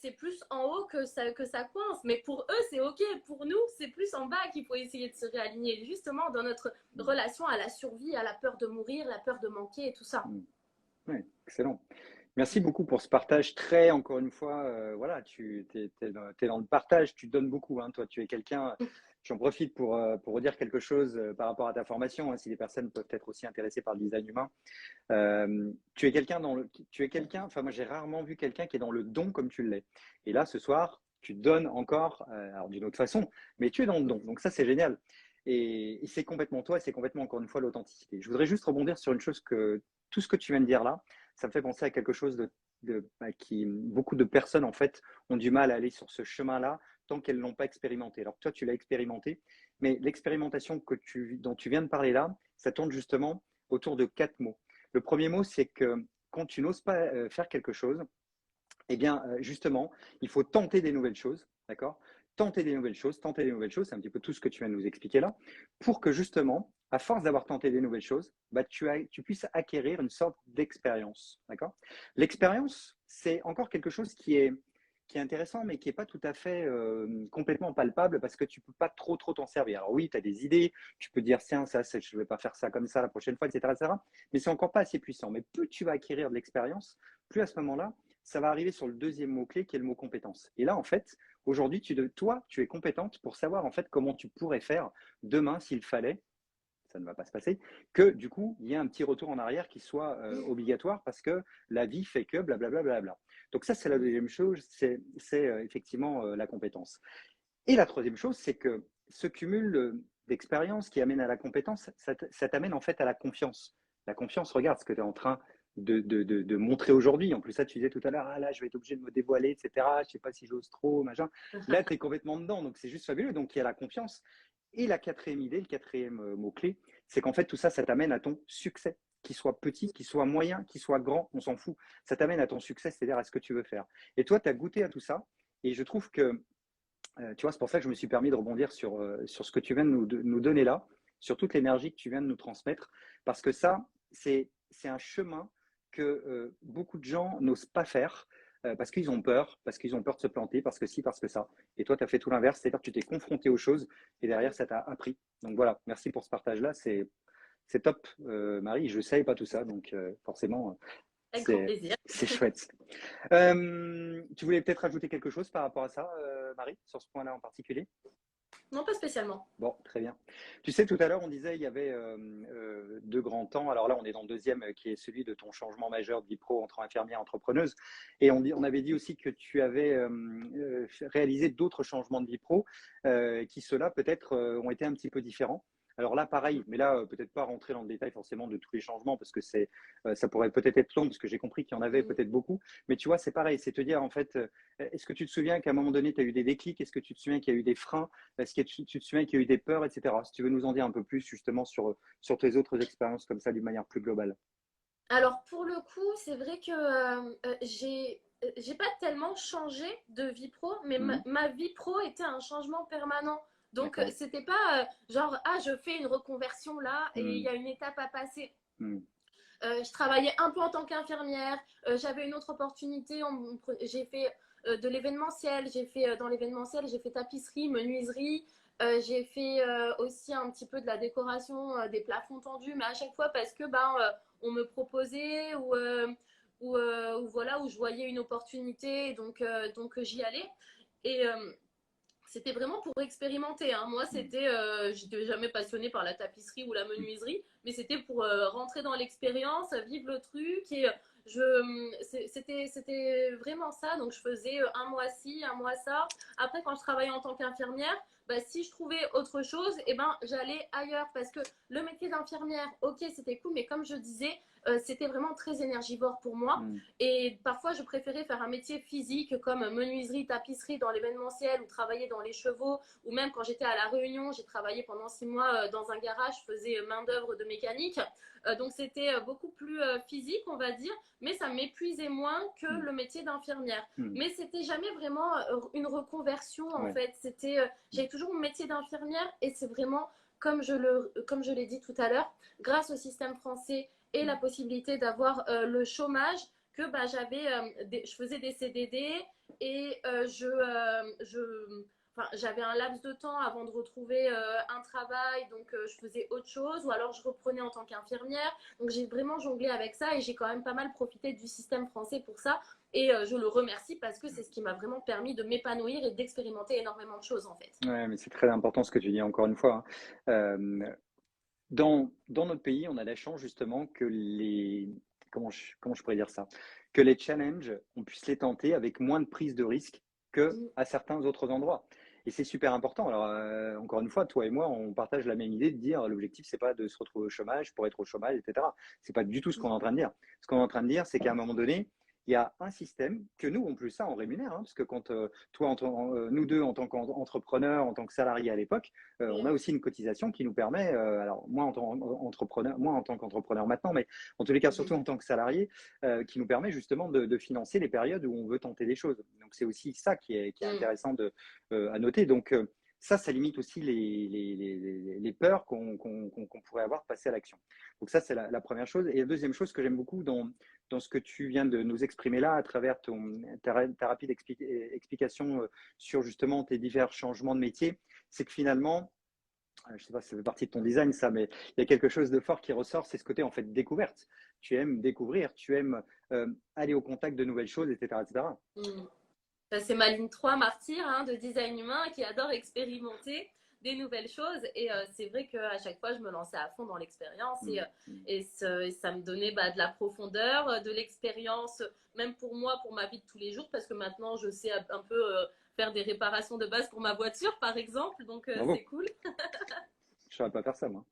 c'est plus en haut que ça coince. Mais pour eux, c'est OK. Pour nous, c'est plus en bas qu'il faut essayer de se réaligner. Justement, dans notre relation à la survie, à la peur de mourir, la peur de manquer et tout ça. Oui, excellent. Merci beaucoup pour ce partage très, encore une fois, voilà, tu es dans le partage, tu donnes beaucoup, hein, toi, tu es quelqu'un, j'en profite pour redire quelque chose par rapport à ta formation, hein, si les personnes peuvent être aussi intéressées par le design humain. Tu es quelqu'un, enfin moi j'ai rarement vu quelqu'un qui est dans le don comme tu l'es. Et là, ce soir, tu donnes encore, alors d'une autre façon, mais tu es dans le don, donc ça c'est génial. Et c'est complètement toi, et c'est complètement encore une fois l'authenticité. Je voudrais juste rebondir sur une chose que tout ce que tu viens de dire là, ça me fait penser à quelque chose qui beaucoup de personnes en fait ont du mal à aller sur ce chemin-là tant qu'elles ne l'ont pas expérimenté. Alors toi, tu l'as expérimenté, mais l'expérimentation dont tu viens de parler là, ça tourne justement autour de 4 mots. Le premier mot, c'est que quand tu n'oses pas faire quelque chose, eh bien justement, il faut tenter des nouvelles choses, d'accord ? tenter des nouvelles choses, c'est un petit peu tout ce que tu viens de nous expliquer là, pour que justement, à force d'avoir tenté des nouvelles choses, bah, tu puisses acquérir une sorte d'expérience. D'accord? L'expérience, c'est encore quelque chose qui est intéressant, mais qui n'est pas tout à fait complètement palpable parce que tu ne peux pas trop t'en servir. Alors oui, tu as des idées, tu peux dire, tiens, ça, je ne vais pas faire ça comme ça la prochaine fois, etc., etc. Mais c'est encore pas assez puissant. Mais plus tu vas acquérir de l'expérience, plus à ce moment-là, ça va arriver sur le deuxième mot-clé qui est le mot compétence. Et là, en fait, aujourd'hui, toi, tu es compétente pour savoir en fait comment tu pourrais faire demain s'il fallait, ça ne va pas se passer, que du coup, il y ait un petit retour en arrière qui soit obligatoire parce que la vie fait que blablabla. Bla, bla, bla. Donc ça, c'est la deuxième chose, c'est effectivement la compétence. Et la troisième chose, c'est que ce cumul d'expérience qui amène à la compétence, ça t'amène en fait à la confiance. La confiance, regarde ce que tu es en train de montrer aujourd'hui. En plus, ça, tu disais tout à l'heure, ah là, je vais être obligé de me dévoiler, etc. Je ne sais pas si j'ose trop, machin. Là, tu es complètement dedans, donc c'est juste fabuleux. Donc, il y a la confiance. Et la quatrième idée, le quatrième mot-clé, c'est qu'en fait, tout ça, ça t'amène à ton succès, qu'il soit petit, qu'il soit moyen, qu'il soit grand, on s'en fout. Ça t'amène à ton succès, c'est-à-dire à ce que tu veux faire. Et toi, tu as goûté à tout ça. Et je trouve que, tu vois, c'est pour ça que je me suis permis de rebondir sur ce que tu viens de nous donner là, sur toute l'énergie que tu viens de nous transmettre, parce que ça, c'est un chemin que beaucoup de gens n'osent pas faire parce qu'ils ont peur de se planter, parce que si, parce que ça. Et toi, tu as fait tout l'inverse, c'est-à-dire que tu t'es confronté aux choses et derrière, ça t'a appris. Donc voilà, merci pour ce partage-là, c'est top, Marie. Je ne savais pas tout ça, donc forcément, Avec grand plaisir. c'est chouette. Tu voulais peut-être ajouter quelque chose par rapport à ça, Marie, sur ce point-là en particulier? Non, pas spécialement. Bon, très bien. Tu sais, tout à l'heure, on disait il y avait deux grands temps. Alors là, on est dans le deuxième, qui est celui de ton changement majeur de vie pro entre infirmière et entrepreneuse. Et on avait dit aussi que tu avais réalisé d'autres changements de vie pro qui, ceux-là, peut-être, ont été un petit peu différents. Alors là, pareil, mais là, peut-être pas rentrer dans le détail forcément de tous les changements parce que ça pourrait peut-être être long parce que j'ai compris qu'il y en avait peut-être beaucoup. Mais tu vois, c'est pareil, c'est te dire en fait, est-ce que tu te souviens qu'à un moment donné, tu as eu des déclics? Est-ce que tu te souviens qu'il y a eu des freins? Est-ce que tu te souviens qu'il y a eu des peurs, etc. Si tu veux nous en dire un peu plus justement sur tes autres expériences comme ça d'une manière plus globale. Alors, pour le coup, c'est vrai que j'ai pas tellement changé de vie pro, mais ma vie pro était un changement permanent. Donc, c'était pas genre, ah, je fais une reconversion là et il y a une étape à passer. Je travaillais un peu en tant qu'infirmière, j'avais une autre opportunité, j'ai fait de l'événementiel, dans l'événementiel, j'ai fait tapisserie, menuiserie, j'ai fait aussi un petit peu de la décoration, des plafonds tendus, mais à chaque fois parce que on me proposait ou voilà, où je voyais une opportunité, donc j'y allais. Et c'était vraiment pour expérimenter. Hein. Moi, j'étais jamais passionnée par la tapisserie ou la menuiserie, mais c'était pour rentrer dans l'expérience, vivre le truc. Et c'était vraiment ça. Donc, je faisais un mois ci, un mois ça. Après, quand je travaillais en tant qu'infirmière, si je trouvais autre chose, j'allais ailleurs parce que le métier d'infirmière, ok, c'était cool, mais comme je disais, c'était vraiment très énergivore pour moi. Et parfois, je préférais faire un métier physique comme menuiserie, tapisserie dans l'événementiel ou travailler dans les chevaux. Ou même quand j'étais à La Réunion, j'ai travaillé pendant 6 mois dans un garage, je faisais main d'œuvre de mécanique. Donc, c'était beaucoup plus physique, on va dire, mais ça m'épuisait moins que le métier d'infirmière. Mais c'était jamais vraiment une reconversion, en fait. J'avais toujours mon métier d'infirmière et c'est vraiment, comme je l'ai dit tout à l'heure, grâce au système français et la possibilité d'avoir le chômage que je faisais des CDD et j'avais un laps de temps avant de retrouver un travail, donc je faisais autre chose ou alors je reprenais en tant qu'infirmière. Donc j'ai vraiment jonglé avec ça et j'ai quand même pas mal profité du système français pour ça. Et je le remercie parce que c'est ce qui m'a vraiment permis de m'épanouir et d'expérimenter énormément de choses en fait. Ouais, mais c'est très important ce que tu dis encore une fois. Dans notre pays, on a la chance justement que comment je pourrais dire ça? Que les challenges, on puisse les tenter avec moins de prise de risque qu'à certains autres endroits. Et c'est super important. Alors, encore une fois, toi et moi, on partage la même idée de dire l'objectif, c'est pas de se retrouver au chômage pour être au chômage, etc. C'est pas du tout ce qu'on est en train de dire. Ce qu'on est en train de dire, c'est qu'à un moment donné, il y a un système que nous, en plus ça, on rémunère, hein, parce que quand toi, nous deux, en tant qu'entrepreneurs, en tant que salariés à l'époque, on a aussi une cotisation qui nous permet, alors moi en tant qu'entrepreneur, moi en tant qu'entrepreneur maintenant, mais en tous les cas, surtout en tant que salarié, qui nous permet justement de financer les périodes où on veut tenter des choses. Donc c'est aussi ça qui est intéressant à noter. Donc ça limite aussi les peurs qu'on pourrait avoir de passer à l'action. Donc ça, c'est la première chose. Et la deuxième chose que j'aime beaucoup dans ce que tu viens de nous exprimer là, à travers ta rapide explication sur justement tes divers changements de métier, c'est que finalement, je ne sais pas si ça fait partie de ton design, ça, mais il y a quelque chose de fort qui ressort, c'est ce côté en fait découverte. Tu aimes découvrir, tu aimes aller au contact de nouvelles choses, etc. etc. C'est ma ligne 3 martyr de design humain qui adore expérimenter des nouvelles choses. Et c'est vrai qu'à chaque fois, je me lançais à fond dans l'expérience et ça me donnait de la profondeur, de l'expérience, même pour moi, pour ma vie de tous les jours, parce que maintenant, je sais un peu faire des réparations de base pour ma voiture, par exemple. Donc, c'est cool. Je ne saurais pas faire ça, moi.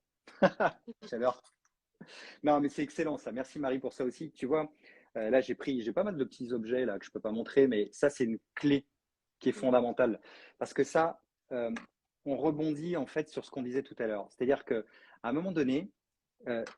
J'adore. Non, mais c'est excellent ça. Merci Marie pour ça aussi. Tu vois, là, j'ai pas mal de petits objets là que je peux pas montrer, mais ça, c'est une clé qui est fondamentale parce que ça, on rebondit en fait sur ce qu'on disait tout à l'heure. C'est-à-dire qu'à un moment donné,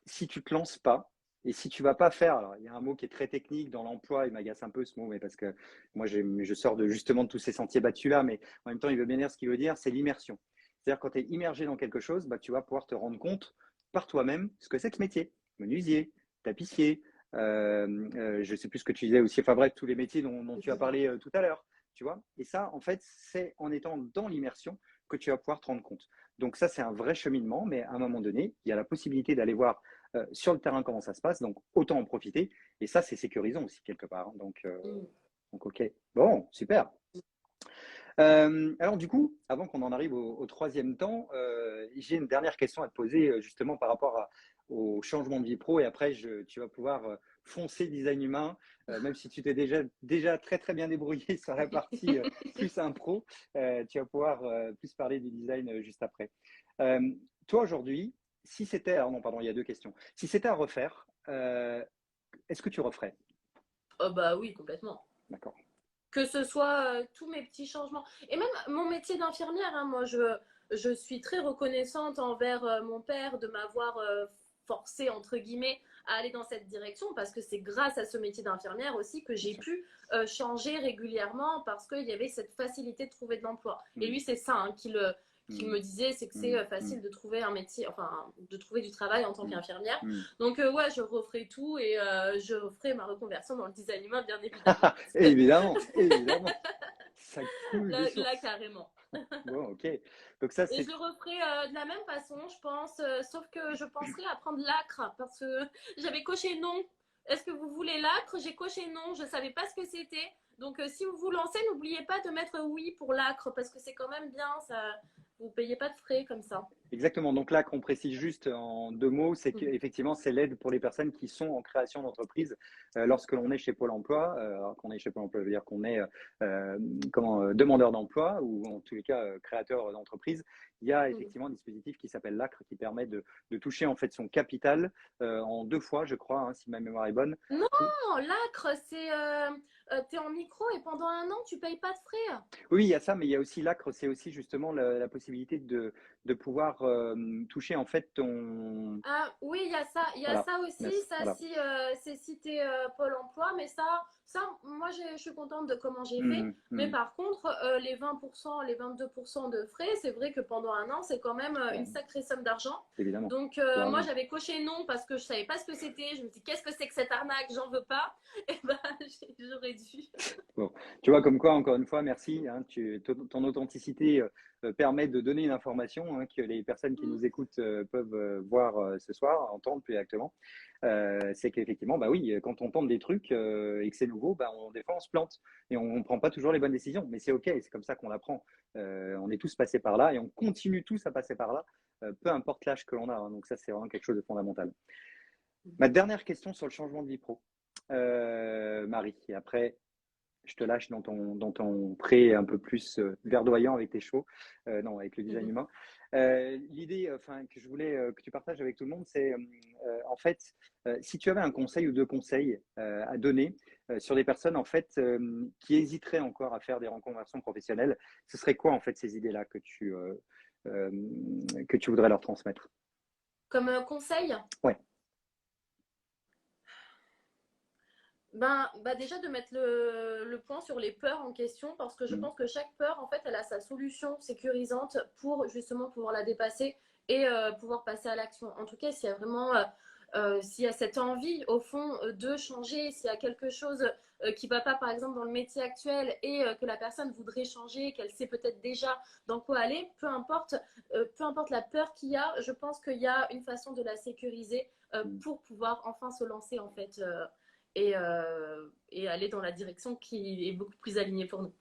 si tu te lances pas et si tu vas pas faire, alors il y a un mot qui est très technique dans l'emploi, il m'agace un peu ce mot, mais parce que moi, je sors justement de tous ces sentiers battus là, mais en même temps, il veut bien dire ce qu'il veut dire, c'est l'immersion. C'est-à-dire quand tu es immergé dans quelque chose, tu vas pouvoir te rendre compte par toi-même ce que c'est que ce métier. Menuisier, tapissier, je ne sais plus ce que tu disais aussi, enfin bref, tous les métiers dont tu as parlé tout à l'heure, tu vois. Et ça, en fait, c'est en étant dans l'immersion que tu vas pouvoir te rendre compte. Donc ça, c'est un vrai cheminement, mais à un moment donné, il y a la possibilité d'aller voir sur le terrain comment ça se passe, donc autant en profiter. Et ça, c'est sécurisant aussi quelque part. Donc ok. Bon, super. Alors du coup, avant qu'on en arrive au troisième temps, j'ai une dernière question à te poser justement par rapport au changement de vie pro et après tu vas pouvoir foncer design humain, même si tu t'es déjà très très bien débrouillé sur la partie plus impro, tu vas pouvoir plus parler du design juste après. Toi aujourd'hui, si c'était, alors non pardon, il y a deux questions. Si c'était à refaire, est-ce que tu referais? Oh bah oui, complètement. D'accord. Que ce soit tous mes petits changements. Et même mon métier d'infirmière, moi, je suis très reconnaissante envers mon père de m'avoir forcé, entre guillemets, à aller dans cette direction, parce que c'est grâce à ce métier d'infirmière aussi que j'ai pu changer régulièrement, parce qu'il y avait cette facilité de trouver de l'emploi. Et lui, c'est ça qu'il me disait, c'est que c'est facile de trouver un métier, enfin, de trouver du travail en tant qu'infirmière. Donc, ouais, je referai tout et je referai ma reconversion dans le design humain, bien évidemment. Évidemment, évidemment. Ça coule de source. Là, carrément. Bon, ok. Donc ça, et je le referai de la même façon, je pense, sauf que je penserai à prendre l'acre parce que j'avais coché non. Est-ce que vous voulez l'acre? J'ai coché non, je ne savais pas ce que c'était. Donc, si vous vous lancez, n'oubliez pas de mettre oui pour l'acre parce que c'est quand même bien, ça. Vous ne payez pas de frais comme ça. Exactement. Donc là, qu'on précise juste en deux mots, c'est qu'effectivement, c'est l'aide pour les personnes qui sont en création d'entreprise lorsque l'on est chez Pôle emploi. Alors qu'on est chez Pôle emploi, ça veut dire qu'on est demandeur d'emploi ou en tous les cas créateur d'entreprise. Il y a effectivement un dispositif qui s'appelle l'ACRE qui permet de toucher en fait son capital en 2 fois, je crois, hein, si ma mémoire est bonne. Non, l'ACRE, c'est tu es en micro et pendant 1 an, tu payes pas de frais. Oui, il y a ça, mais il y a aussi l'ACRE, c'est aussi justement la possibilité de pouvoir toucher en fait ton. Ah oui, il y a ça aussi, Yes, ça voilà. si c'est cité Pôle emploi, mais ça moi je suis contente de comment j'ai fait. Mais par contre, les 20%, les 22% de frais, c'est vrai que pendant 1 an, c'est quand même une sacrée somme d'argent. Évidemment. Donc moi j'avais coché non parce que je savais pas ce que c'était. Je me dis qu'est-ce que c'est que cette arnaque, j'en veux pas. Et ben j'aurais dû. Bon, tu vois comme quoi, encore une fois, merci. Hein, ton authenticité permet de donner une information que les personnes qui nous écoutent peuvent voir ce soir, entendre plus exactement. C'est qu'effectivement, bah oui, quand on tente des trucs et que c'est nouveau, des fois on se plante et on ne prend pas toujours les bonnes décisions. Mais c'est OK, c'est comme ça qu'on apprend. On est tous passés par là et on continue tous à passer par là, peu importe l'âge que l'on a. Hein, donc ça, c'est vraiment quelque chose de fondamental. Ma dernière question sur le changement de vie pro, Marie, et après, je te lâche dans ton pré un peu plus verdoyant avec tes chevaux, non, avec le design humain. L'idée que je voulais que tu partages avec tout le monde, c'est en fait, si tu avais un conseil ou deux conseils à donner sur des personnes en fait qui hésiteraient encore à faire des reconversions professionnelles, ce serait quoi en fait ces idées-là que tu voudrais leur transmettre? Comme conseil, Ouais. déjà de mettre le point sur les peurs en question, parce que je pense que chaque peur, en fait, elle a sa solution sécurisante pour justement pouvoir la dépasser et pouvoir passer à l'action. En tout cas, s'il y a vraiment s'il y a cette envie, au fond, de changer, s'il y a quelque chose qui ne va pas, par exemple, dans le métier actuel et que la personne voudrait changer, qu'elle sait peut-être déjà dans quoi aller, peu importe la peur qu'il y a, je pense qu'il y a une façon de la sécuriser pour pouvoir enfin se lancer, en fait. Et aller dans la direction qui est beaucoup plus alignée pour nous.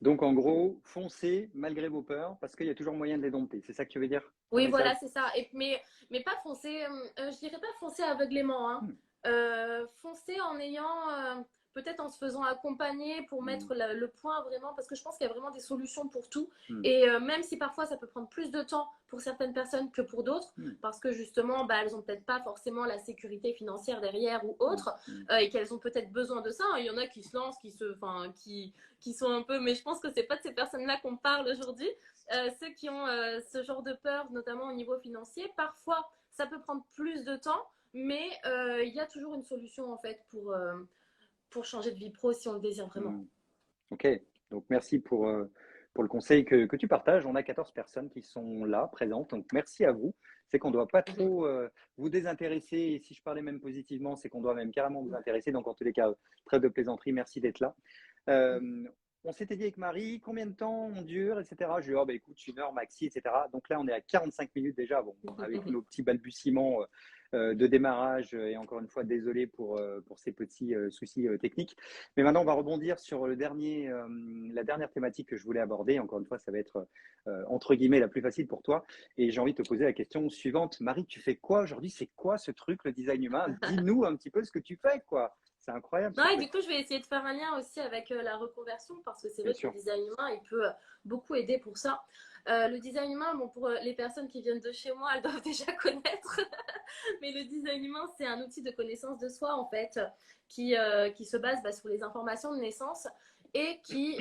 Donc, en gros, foncez malgré vos peurs parce qu'il y a toujours moyen de les dompter. C'est ça que tu veux dire? Oui, voilà, c'est ça. Mais pas foncer, je dirais pas foncer aveuglément. Hein. Foncer en ayant, peut-être en se faisant accompagner pour mettre le point vraiment, parce que je pense qu'il y a vraiment des solutions pour tout. Et même si parfois ça peut prendre plus de temps pour certaines personnes que pour d'autres, parce que justement, elles n'ont peut-être pas forcément la sécurité financière derrière ou autre, et qu'elles ont peut-être besoin de ça. Il y en a qui se lancent, qui sont un peu, mais je pense que c'est pas de ces personnes-là qu'on parle aujourd'hui. Ceux qui ont ce genre de peur, notamment au niveau financier, parfois ça peut prendre plus de temps, mais il y a toujours une solution en fait pour changer de vie pro si on le désire vraiment. Ok, donc merci pour le conseil que tu partages. On a 14 personnes qui sont là, présentes, donc merci à vous. C'est qu'on ne doit pas trop vous désintéresser, et si je parlais même positivement, c'est qu'on doit même carrément vous intéresser. Donc en tous les cas, trêve de plaisanterie, merci d'être là. On s'était dit avec Marie, combien de temps on dure, etc. Je lui ai dit, écoute, 1 heure maxi, etc. Donc là, on est à 45 minutes déjà. Bon, avec nos petits balbutiements de démarrage, et encore une fois, désolé pour ces petits soucis techniques. Mais maintenant, on va rebondir sur la dernière thématique que je voulais aborder. Encore une fois, ça va être, entre guillemets, la plus facile pour toi. Et j'ai envie de te poser la question suivante. Marie, tu fais quoi aujourd'hui? C'est quoi ce truc, le design humain? Dis-nous un petit peu ce que tu fais, quoi. C'est incroyable. Non, et du coup, je vais essayer de faire un lien aussi avec la reconversion parce que c'est vrai que le design humain, il peut beaucoup aider pour ça. Le design humain, bon, pour les personnes qui viennent de chez moi, elles doivent déjà connaître. Mais le design humain, c'est un outil de connaissance de soi, en fait, qui se base sur les informations de naissance et qui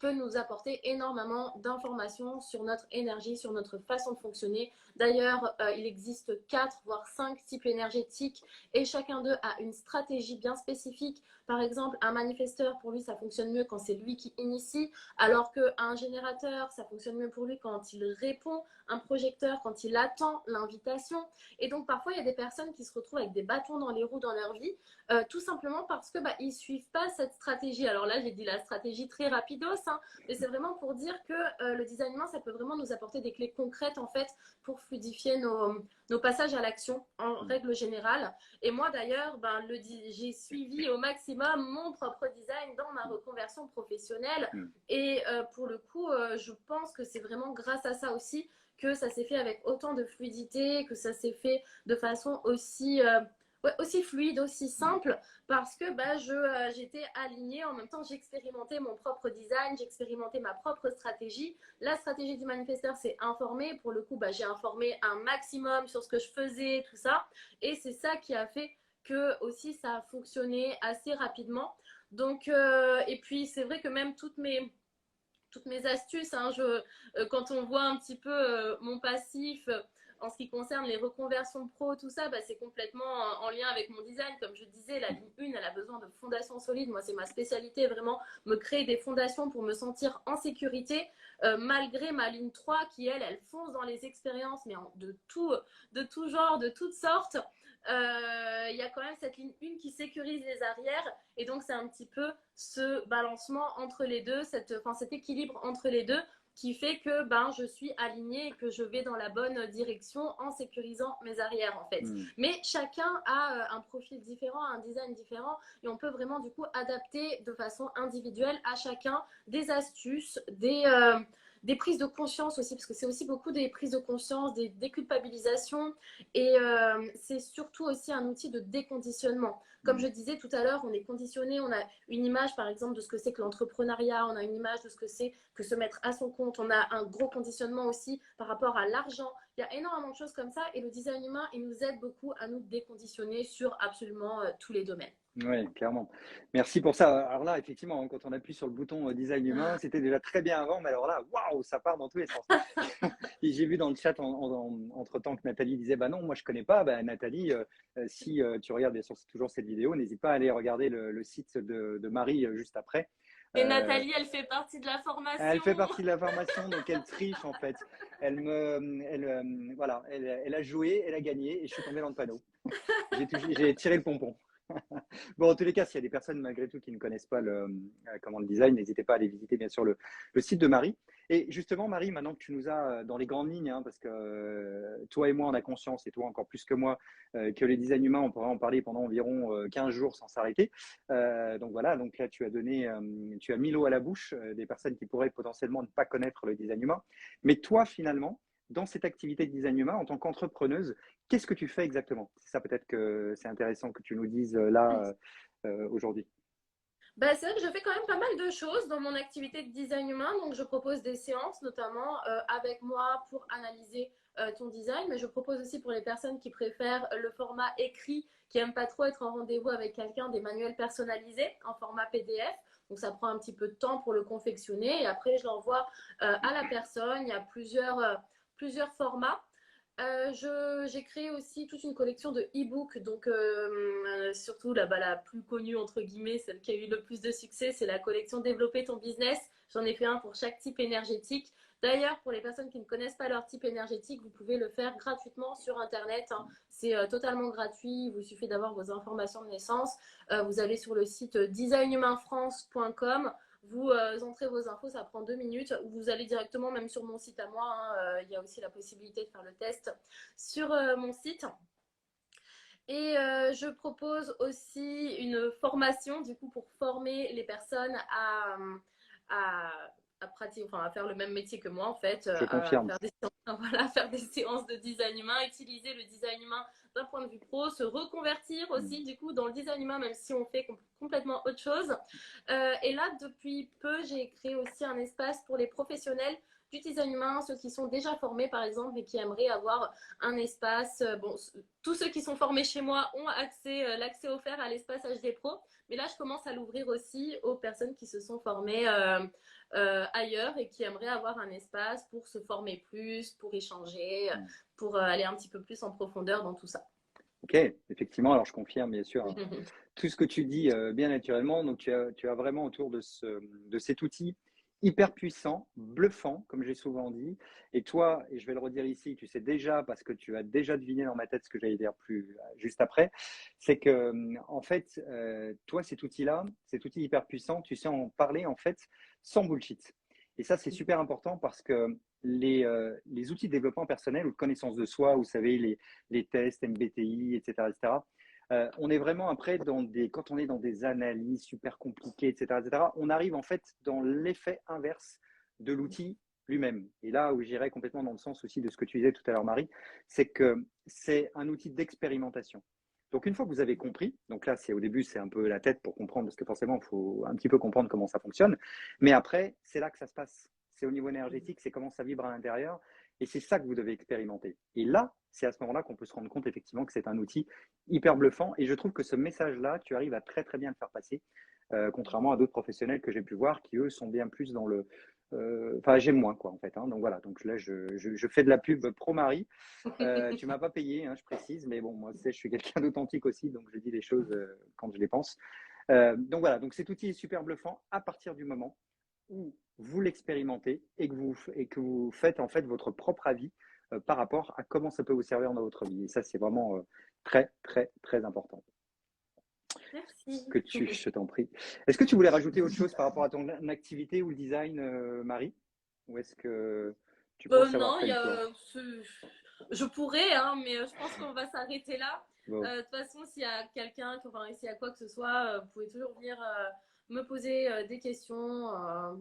peut nous apporter énormément d'informations sur notre énergie, sur notre façon de fonctionner. D'ailleurs, il existe 4 voire 5 types énergétiques et chacun d'eux a une stratégie bien spécifique. Par exemple, un manifesteur, pour lui, ça fonctionne mieux quand c'est lui qui initie, alors qu'un générateur, ça fonctionne mieux pour lui quand il répond, un projecteur quand il attend l'invitation. Et donc, parfois, il y a des personnes qui se retrouvent avec des bâtons dans les roues dans leur vie, tout simplement parce que ils suivent pas cette stratégie. Alors là, j'ai dit la stratégie très rapidos, hein, mais c'est vraiment pour dire que le design humain, ça peut vraiment nous apporter des clés concrètes, en fait, pour fluidifier nos passages à l'action en règle générale. Et moi d'ailleurs, j'ai suivi au maximum mon propre design dans ma reconversion professionnelle. Et pour le coup, je pense que c'est vraiment grâce à ça aussi que ça s'est fait avec autant de fluidité, que ça s'est fait de façon aussi fluide, aussi simple, parce que j'étais alignée. En même temps, j'expérimentais mon propre design, j'expérimentais ma propre stratégie. La stratégie du manifesteur, c'est informer. Pour le coup, j'ai informé un maximum sur ce que je faisais, tout ça. Et c'est ça qui a fait que aussi ça a fonctionné assez rapidement. Donc, et puis c'est vrai que même toutes mes astuces, hein, quand on voit un petit peu mon passif en ce qui concerne les reconversions pro, tout ça, c'est complètement en lien avec mon design. Comme je disais, la ligne 1, elle a besoin de fondations solides. Moi, c'est ma spécialité, vraiment me créer des fondations pour me sentir en sécurité, malgré ma ligne 3 qui, elle fonce dans les expériences, mais de tout genre, de toutes sortes. Il y a quand même cette ligne 1 qui sécurise les arrières, et donc c'est un petit peu ce balancement entre les deux, cet équilibre entre les deux qui fait que je suis alignée et que je vais dans la bonne direction en sécurisant mes arrières, en fait. Mais chacun a un profil différent, un design différent, et on peut vraiment du coup adapter de façon individuelle à chacun des astuces, des prises de conscience aussi, parce que c'est aussi beaucoup des prises de conscience, des déculpabilisations, et c'est surtout aussi un outil de déconditionnement. Comme je disais tout à l'heure, on est conditionné, on a une image par exemple de ce que c'est que l'entrepreneuriat, on a une image de ce que c'est que se mettre à son compte, on a un gros conditionnement aussi par rapport à l'argent. Il y a énormément de choses comme ça et le design humain, il nous aide beaucoup à nous déconditionner sur absolument tous les domaines. Oui, clairement. Merci pour ça. Alors là, effectivement, quand on appuie sur le bouton design humain, c'était déjà très bien avant, mais alors là, waouh, ça part dans tous les sens. Et j'ai vu dans le chat entre-temps que Nathalie disait, bah non, moi je connais pas. Bah, Nathalie, si tu regardes bien sûr toujours cette vidéo, n'hésite pas à aller regarder le site de Marie juste après. Et Nathalie, elle fait partie de la formation. Elle fait partie de la formation, donc elle triche en fait. Voilà, elle a joué, elle a gagné, et je suis tombé dans le panneau. J'ai tiré le pompon. Bon, en tous les cas, s'il y a des personnes malgré tout qui ne connaissent pas comment le design, n'hésitez pas à aller visiter bien sûr le site de Marie. Et justement, Marie, maintenant que tu nous as dans les grandes lignes, hein, parce que toi et moi, on a conscience, et toi encore plus que moi, que les designs humains, on pourrait en parler pendant environ 15 jours sans s'arrêter. Donc voilà, donc là, tu as mis l'eau à la bouche des personnes qui pourraient potentiellement ne pas connaître le design humain. Mais toi, finalement, dans cette activité de design humain, en tant qu'entrepreneuse, qu'est-ce que tu fais exactement? C'est ça peut-être que c'est intéressant que tu nous dises là aujourd'hui. Bah, c'est vrai que je fais quand même pas mal de choses dans mon activité de design humain. Donc, je propose des séances, notamment avec moi pour analyser ton design. Mais je propose aussi pour les personnes qui préfèrent le format écrit, qui n'aiment pas trop être en rendez-vous avec quelqu'un, des manuels personnalisés en format PDF. Donc, ça prend un petit peu de temps pour le confectionner. Et après, je l'envoie à la personne. Il y a plusieurs formats. J'ai créé aussi toute une collection de e-books, donc surtout la plus connue entre guillemets, celle qui a eu le plus de succès, c'est la collection Développer ton business. J'en ai fait un pour chaque type énergétique. D'ailleurs, pour les personnes qui ne connaissent pas leur type énergétique, vous pouvez le faire gratuitement sur Internet, hein. C'est totalement gratuit, il vous suffit d'avoir vos informations de naissance. Vous allez sur le site designhumainfrance.com. Vous entrez vos infos, ça prend 2 minutes. Vous allez directement même sur mon site à moi, hein. Il y a aussi la possibilité de faire le test sur mon site. Et je propose aussi une formation du coup pour former les personnes à, pratiquer, enfin à faire le même métier que moi en fait, Je à confirme. faire des séances, voilà, faire des séances de design humain, utiliser le design humain d'un point de vue pro, se reconvertir aussi du coup dans le design humain même si on fait complètement autre chose. Et là depuis peu j'ai créé aussi un espace pour les professionnels du design humain, ceux qui sont déjà formés par exemple et qui aimeraient avoir un espace. Bon, tous ceux qui sont formés chez moi ont l'accès offert à l'espace HD Pro, mais là je commence à l'ouvrir aussi aux personnes qui se sont formées ailleurs et qui aimeraient avoir un espace pour se former plus, pour échanger, pour aller un petit peu plus en profondeur dans tout ça. Ok, effectivement, alors je confirme bien sûr tout ce que tu dis bien naturellement. Donc tu as vraiment autour de cet outil hyper puissant, bluffant, comme j'ai souvent dit. Et toi, et je vais le redire ici, tu sais déjà, parce que tu as déjà deviné dans ma tête ce que j'allais dire juste après, c'est que en fait, toi, cet outil-là, cet outil hyper puissant, tu sais en parler en fait sans bullshit. Et ça, c'est super important parce que les outils de développement personnel ou de connaissance de soi, vous savez, les tests, MBTI, etc., etc., on est vraiment après quand on est dans des analyses super compliquées, etc., on arrive en fait dans l'effet inverse de l'outil lui-même. Et là où j'irais complètement dans le sens aussi de ce que tu disais tout à l'heure, Marie, c'est que c'est un outil d'expérimentation. Donc une fois que vous avez compris, donc là c'est au début c'est un peu la tête pour comprendre parce que forcément il faut un petit peu comprendre comment ça fonctionne, mais après c'est là que ça se passe. C'est au niveau énergétique, c'est comment ça vibre à l'intérieur et c'est ça que vous devez expérimenter. Et là, c'est à ce moment-là qu'on peut se rendre compte effectivement que c'est un outil hyper bluffant. Et je trouve que ce message-là, tu arrives à très très bien le faire passer, contrairement à d'autres professionnels que j'ai pu voir qui eux sont bien plus dans le. Enfin, j'aime moins quoi en fait. Hein. Donc voilà. Donc là, je fais de la pub pro Marie. Tu m'as pas payé, hein, je précise, mais bon, moi, je suis quelqu'un d'authentique aussi, donc je dis les choses quand je les pense. Donc voilà. Donc cet outil est super bluffant à partir du moment où vous l'expérimentez et que vous faites en fait votre propre avis par rapport à comment ça peut vous servir dans votre vie. Et ça, c'est vraiment très, très, très important. Merci. Je t'en prie. Est-ce que tu voulais rajouter autre chose par rapport à ton activité ou le design, Marie? Ou est-ce que tu penses avoir Non, fait le tour? je pourrais, hein, mais je pense qu'on va s'arrêter là. Bon. De toute façon, s'il y a quelqu'un, enfin, s'il y a quoi que ce soit, vous pouvez toujours venir me poser des questions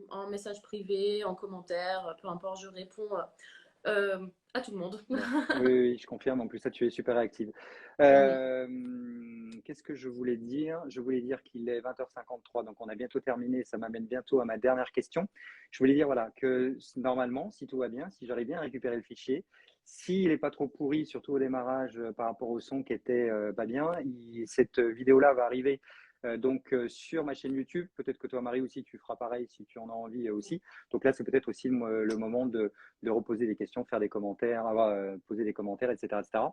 en message privé, en commentaire, peu importe, je réponds à tout le monde. Ouais. Oui, oui, je confirme. En plus, ça, tu es super active. Oui. Qu'est-ce que je voulais dire? Je voulais dire qu'il est 20h53, donc on a bientôt terminé. Ça m'amène bientôt à ma dernière question. Je voulais dire voilà, que normalement, si tout va bien, si j'arrive bien à récupérer le fichier, s'il n'est pas trop pourri, surtout au démarrage par rapport au son qui était pas bien, cette vidéo-là va arriver sur ma chaîne YouTube. Peut-être que toi, Marie, aussi, tu feras pareil si tu en as envie aussi. Donc là, c'est peut-être aussi le moment de reposer des questions, faire des commentaires, poser des commentaires, etc. etc.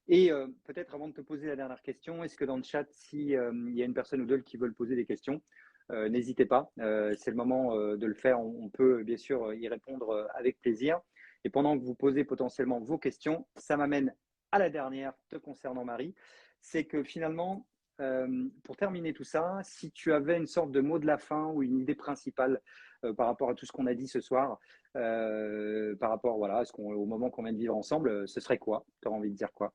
Et peut-être avant de te poser la dernière question, est-ce que dans le chat, s'il y a une personne ou deux qui veulent poser des questions, n'hésitez pas, c'est le moment de le faire. On peut bien sûr y répondre avec plaisir. Et pendant que vous posez potentiellement vos questions, ça m'amène à la dernière te concernant, Marie. C'est que finalement, pour terminer tout ça, si tu avais une sorte de mot de la fin ou une idée principale par rapport à tout ce qu'on a dit ce soir, par rapport voilà, au moment qu'on vient de vivre ensemble, ce serait quoi? Tu aurais envie de dire quoi?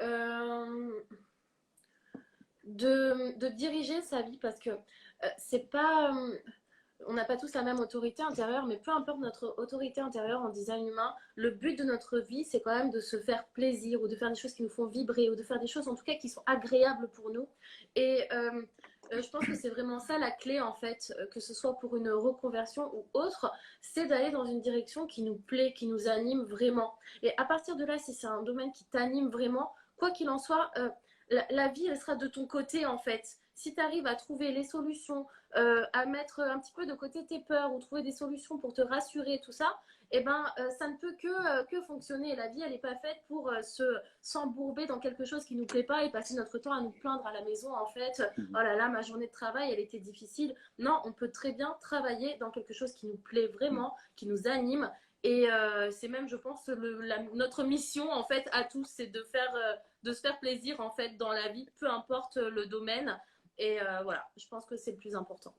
Euh, de diriger sa vie parce que c'est pas on n'a pas tous la même autorité intérieure, mais peu importe notre autorité intérieure en design humain, le but de notre vie, c'est quand même de se faire plaisir ou de faire des choses qui nous font vibrer ou de faire des choses en tout cas qui sont agréables pour nous. Et je pense que c'est vraiment ça la clé en fait, que ce soit pour une reconversion ou autre, c'est d'aller dans une direction qui nous plaît, qui nous anime vraiment. Et à partir de là, si c'est un domaine qui t'anime vraiment, quoi qu'il en soit, la vie, elle sera de ton côté en fait. Si tu arrives à trouver les solutions, à mettre un petit peu de côté tes peurs ou trouver des solutions pour te rassurer, tout ça, eh ben, ça ne peut que fonctionner. La vie, elle n'est pas faite pour s'embourber dans quelque chose qui ne nous plaît pas et passer notre temps à nous plaindre à la maison, en fait. Oh là là, ma journée de travail, elle était difficile. Non, on peut très bien travailler dans quelque chose qui nous plaît vraiment, qui nous anime. Et c'est même, je pense, notre mission, en fait, à tous, c'est de se faire plaisir, en fait, dans la vie, peu importe le domaine. Et voilà, je pense que c'est le plus important.